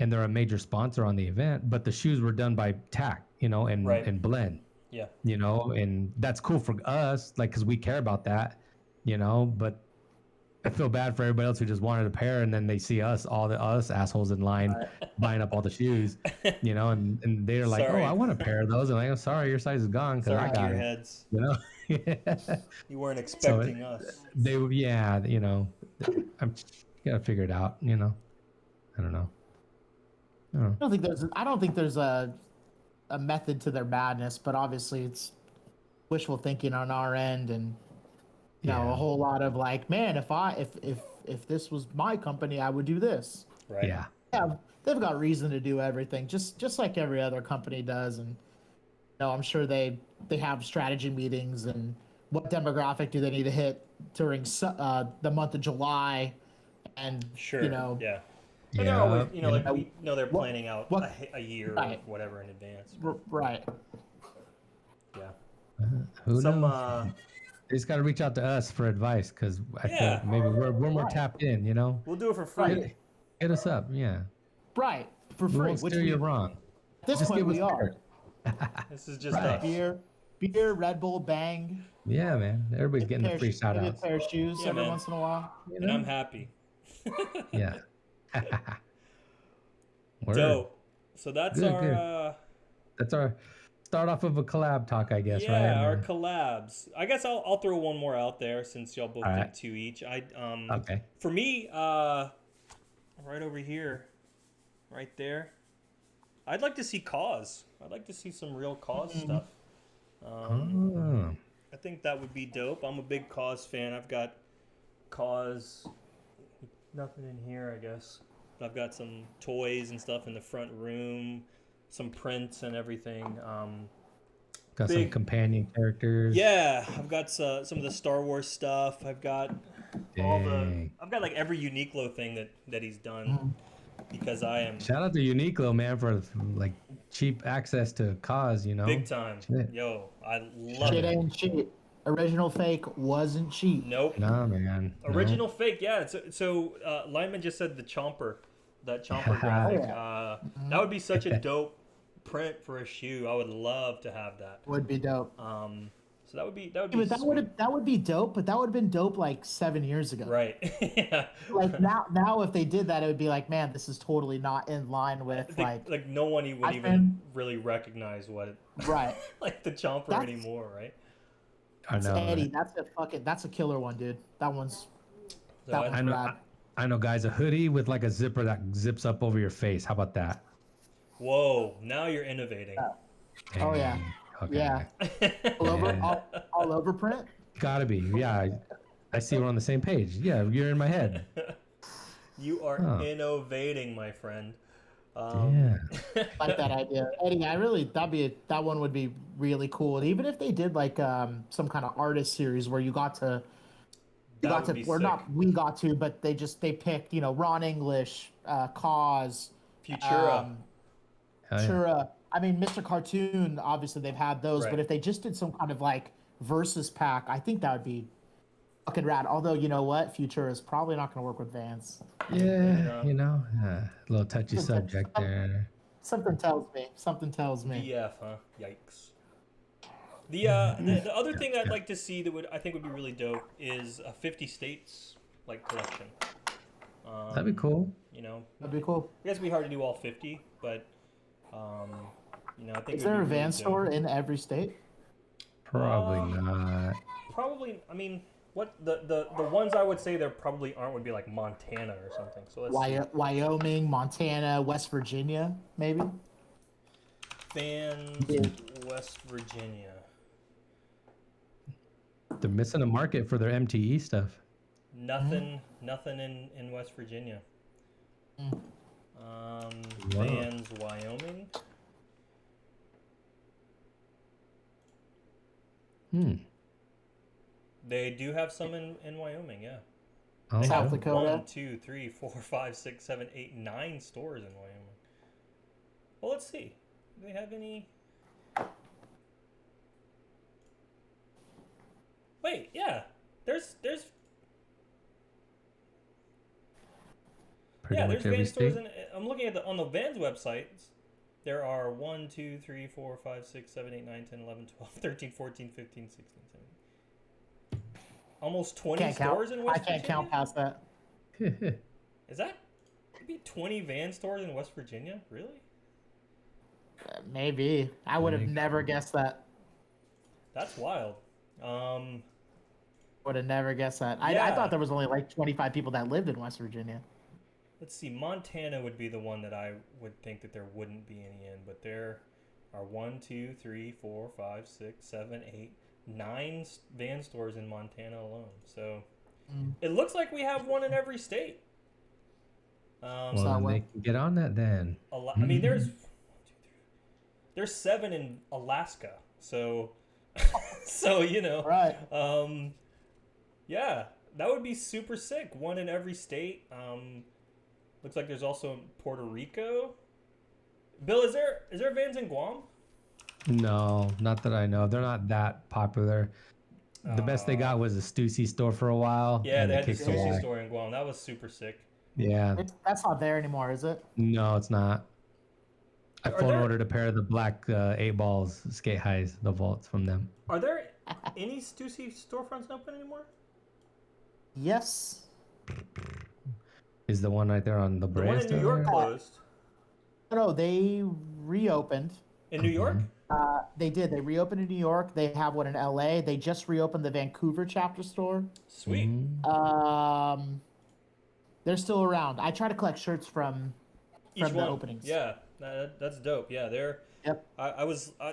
and they're a major sponsor on the event, but the shoes were done by Tack, and Blend. Yeah. And that's cool for us, like, because we care about that, but I feel bad for everybody else who just wanted a pair, and then they see us, all the us assholes in line buying up all the shoes, and they're like, Sorry. oh, I want a pair of those. And I'm like, oh, sorry, your size is gone because I got it. Heads. Yeah. You weren't expecting us. They, I'm gotta figure it out, I don't know. I don't think there's a method to their madness, but obviously it's wishful thinking on our end, and a whole lot of like, man, if this was my company, I would do this. Right. Yeah. Yeah, they've got reason to do everything, just like every other company does, and I'm sure they have strategy meetings and what demographic do they need to hit during the month of July, and Yeah. And they're always, they're planning out a year or whatever in advance. Right. Yeah. Who knows? They just got to reach out to us for advice, because I feel maybe we're more tapped in, We'll do it for free. Hit us up, yeah. Right, for free. We won't steer you wrong. At this point, we are. This is just us. Beer, Red Bull, Bang. Yeah, man. Everybody's getting the free shout outs. A pair of shoes every once in a while. And I'm happy. Yeah. Dope. So that's our... That's our start off of a collab talk, I guess, right? Yeah, our collabs. I guess I'll throw one more out there since y'all both did two each. Okay. For me, right over here, right there, I'd like to see Cause. I'd like to see some real Cause stuff. I think that would be dope. I'm a big Cause fan. I've got Cause. Nothing in here, I guess. I've got some toys and stuff in the front room, some prints and everything. Got some companion characters. Yeah, I've got some of the Star Wars stuff. I've got I've got like every Uniqlo thing that he's done, because I am. Shout out to Uniqlo, man, for like cheap access to Cause, Big time. Shit. Yo, I love it. Shit ain't cheap. Original fake wasn't cheap. Nope. No, man. Original fake, yeah. So Lyman just said that Chomper graphic. That would be such a dope print for a shoe. I would love to have that. Would be dope. So that would be Yeah, sweet. that would be dope, but that would have been dope like 7 years ago. Right. Yeah. Like now if they did that, it would be like, man, this is totally not in line with like no one would I've even been- really recognize what right. like the chomper That's- anymore, right? I know. Eddie, that's a killer one, dude. That one's So that I- one's I know. rad. I know, guys. A hoodie with like a zipper that zips up over your face. How about that? Whoa, now you're innovating. Oh, yeah. Dang. Okay. Yeah. All over Yeah. all over print. Gotta be. Yeah. I see we're on the same page. Yeah, you're in my head. You are Huh. innovating, my friend. Yeah. Like that idea, Eddie. That one would be really cool. And even if they did like some kind of artist series where you got to That would be or sick. not we got to, but they picked Ron English, Cause, Futura. Hell yeah. Futura. I mean, Mr. Cartoon. Obviously, they've had those, Right. but if they just did some kind of like versus pack, I think that would be fucking rad. Although you know what, Futura is probably not going to work with Vans. Yeah. A little touchy subject there. Something tells me. Something tells me. VF, huh? Yikes. The other thing I'd like to see that I think would be really dope is a 50 states like collection. That'd be cool. That'd be cool. I guess it'd be hard to do all 50, but I think Is it would there a be Van really store dope. in every state? Probably not. Probably. I mean, what the ones I would say there probably aren't would be like Montana or something. So let's see. Wyoming, Montana, West Virginia, maybe. Vans, Yeah. West Virginia. They're missing a market for their MTE stuff. Nothing in West Virginia. Vans, Wyoming. They do have some in Wyoming, yeah. Oh, They South have Dakota. 1, 2, 3, 4, 5, 6, 7, 8, 9 stores in Wyoming. Well, let's see. Do they have any? Wait, yeah. There's pretty yeah, much there's every Van stores state. I'm looking at on the Vans websites. There are 1, 2, 3, 4, 5, 6, 7, 8, 9, 10, 11, 12, 13, 14, 15, 16, 17. Almost 20 Can't stores count. in West I can't Virginia? count past that. Is that maybe 20 Van stores in West Virginia? Really? Maybe. I would have Maybe. never guessed that. That's wild. Would have never guessed that. I Yeah. thought there was only like 25 people that lived in West Virginia. Let's see. Montana would be the one that I would think that there wouldn't be any in, but there are 1, 2, 3, 4, 5, 6, 7, 8, 9 Van stores in Montana alone. So it looks like we have one in every state. Well, So then what- they can get on that then. I mean, there's 7 in Alaska. So, so Right. yeah, that would be super sick. One in every state. Looks like there's also in Puerto Rico. Bill, is there Vans in Guam? No, not that I know. They're not that popular. The best they got was a Stussy store for a while. Yeah, and they had the kicked it sushi back. store in Guam. That was super sick. Yeah, That's not there anymore, is it? no, it's not. I Are phone there- ordered a pair of the black 8 balls skate highs, the vaults from them. Are there any Stussy storefronts open anymore? Yes. Is the one right there on the The Brea one in still New York there? closed. No, they reopened. In New York? They did. They reopened in New York. They have one in LA. They just reopened the Vancouver chapter store. Sweet. They're still around. I try to collect shirts from Each the one. openings. Yeah, that's dope. Yeah, they're. Yep. I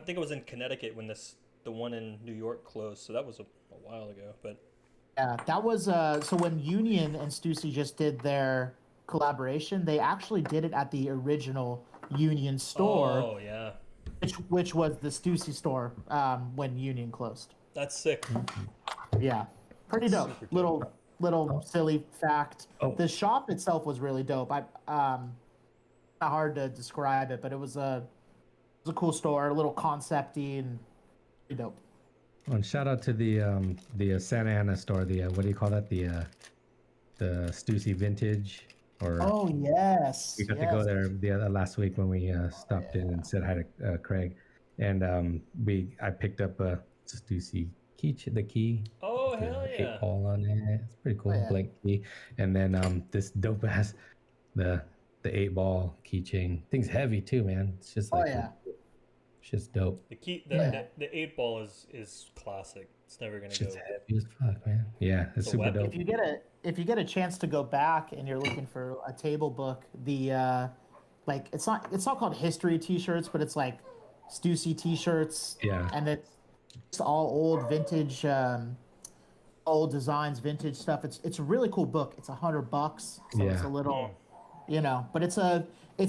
think I was in Connecticut when the one in New York closed, so that was a while ago. But Yeah, that was so when Union and Stussy just did their collaboration, they actually did it at the original Union store, oh yeah, which was the Stussy store when Union closed. that's sick. Yeah, pretty dope. Super dope. Little silly fact. Oh. The shop itself was really dope. Not hard to describe it, but it was a cool store, a little concepty and pretty dope. Oh, and shout out to the Santa Ana store. The what do you call that? The Stussy Vintage Or Oh yes, we got to go yes. there the other last week when we stopped in and said hi to Craig, and I picked up a Stussy the key, Oh, with hell the yeah. 8 ball on it. It's pretty cool, Oh, yeah. blank key, and then this dope ass the 8 ball keychain. Thing's heavy too, man. It's just Oh like yeah. it's just dope. The key, Oh, yeah. the 8 ball is classic. It's never gonna It's go. just heavy as fuck, man. Yeah, It's it's a super weapon. dope. If you get a chance to go back and you're looking for a table book, the like it's not called history T-shirts, but it's like Stussy T-shirts, Yeah, and it's all old vintage, old designs, vintage stuff. It's a really cool book. It's $100, so it's yeah, a little, but it's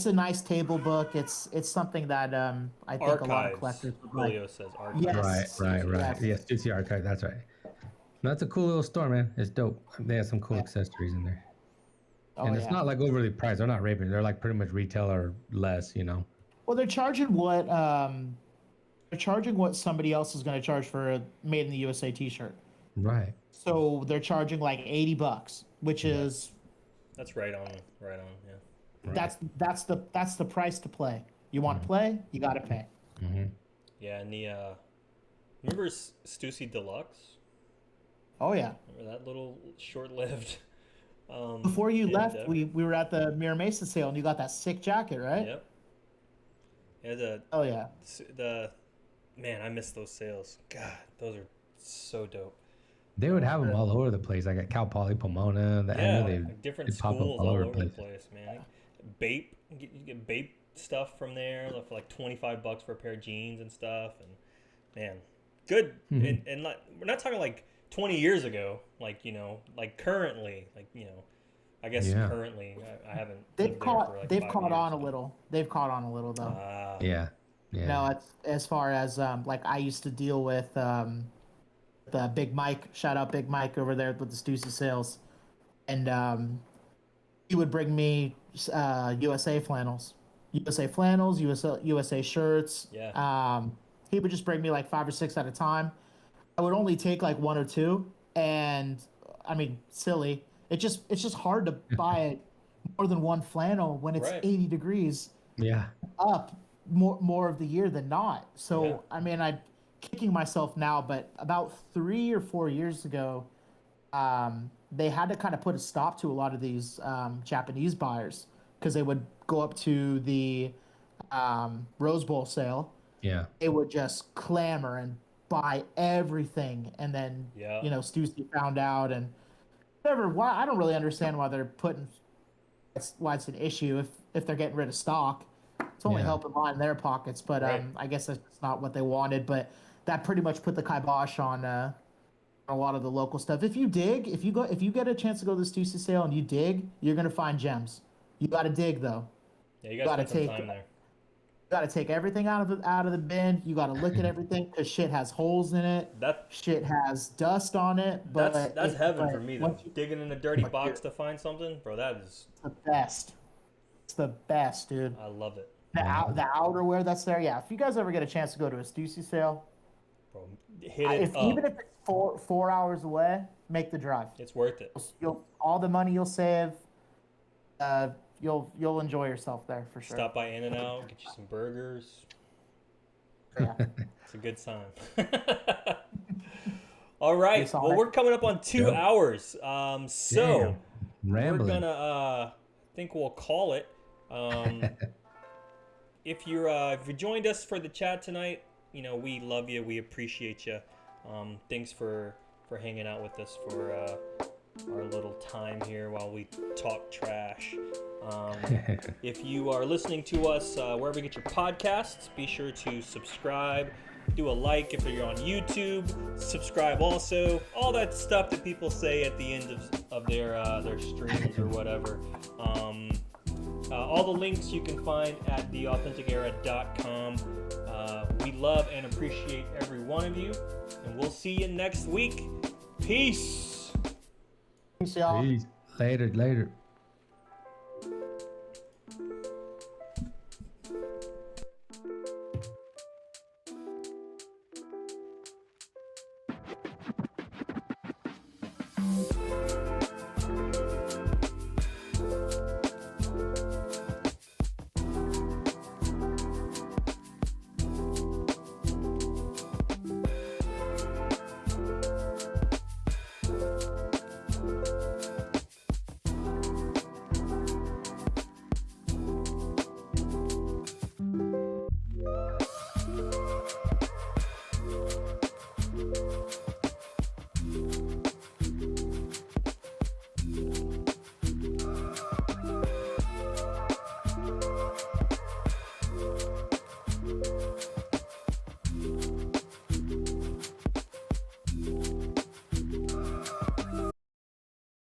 a nice table book. It's something that I think a lot of Archives. collectors would like. Julio says archives. right, Yes, right, right. yes, Yeah, Stussy Archive. That's right. No, that's a cool little store, man. It's dope. They have some cool yeah. accessories in there. Oh And it's yeah. not like overly priced. They're not raping. They're like pretty much retail or less, you know. Well, they're charging what somebody else is going to charge for a made in the USA T-shirt. Right. So they're charging like $80, which Yeah. is That's right on. Right on. Yeah. Right. that's the price to play. You want to play, you got to pay. Mm-hmm. Yeah, and the remember Stussy Deluxe? Oh yeah. Remember that little short-lived? Before you left, endeavor? we were at the Mira Mesa sale, and you got that sick jacket, right? Yep. Yeah, Oh yeah. the man, I miss those sales. God, those are so dope. They would have them all over the place, like at Cal Poly Pomona. I Yeah, know like different they'd pop up schools all over the place, man. Bape, you get Bape stuff from there for like $25 for a pair of jeans and stuff, and man, good. And like, we're not talking like 20 years ago, like like currently, like I guess Yeah. currently I haven't. They've lived there caught for like they've 5 caught years, on a but- little. They've caught on a little though. Yeah. Yeah. No, it's as far as like I used to deal with the Big Mike. Shout out Big Mike over there with the Stussy sales, and he would bring me USA flannels, USA shirts. Yeah. He would just bring me like 5 or 6 at a time. I would only take like 1 or 2, and I mean, silly. It's just hard to buy more than one flannel when it's Right. 80 degrees Yeah. up more of the year than not. So Yeah. I mean, I'm kicking myself now, but about 3 or 4 years ago, they had to kind of put a stop to a lot of these Japanese buyers because they would go up to the Rose Bowl sale. Yeah. They would just clamor and buy everything, and then Yeah. Stussy found out, and whatever. Why I don't really understand why they're putting. Why it's an issue if they're getting rid of stock. It's only Yeah. helping line their pockets, but Right. I guess that's not what they wanted. But that pretty much put the kibosh on a lot of the local stuff. If you get a chance to go to the Stussy sale and you dig, you're gonna find gems. You got to dig though. Yeah, you gotta spend some time there. You got to take everything out of the bin. You got to look at everything because shit has holes in it. That Shit has dust on it. But that's heaven but for me though. once you- Digging in a dirty box to find something, bro. That is, It's the best. It's the best, dude. I love it, The outerwear that's there, yeah. If you guys ever get a chance to go to a Stussy sale, bro. Hit it up. even if it's four hours away, make the drive. It's worth it. You'll all the money you'll save. You'll enjoy yourself there for sure. Stop by In-N-Out, get you some burgers. Yeah. It's a good time. All right. Yes, all Well, right. we're coming up on 2 Yep. hours. So Damn. Rambling. we're gonna think we'll call it. If you joined us for the chat tonight, we love you. We appreciate you. Thanks for hanging out with us for our little time here while we talk trash. If you are listening to us wherever you get your podcasts, be sure to subscribe. Do a like if you're on YouTube. Subscribe also. All that stuff that people say at the end of their streams or whatever. All the links you can find at theauthenticara.com. We love and appreciate every one of you, and we'll see you next week. Peace. Peace, y'all. Peace. Later.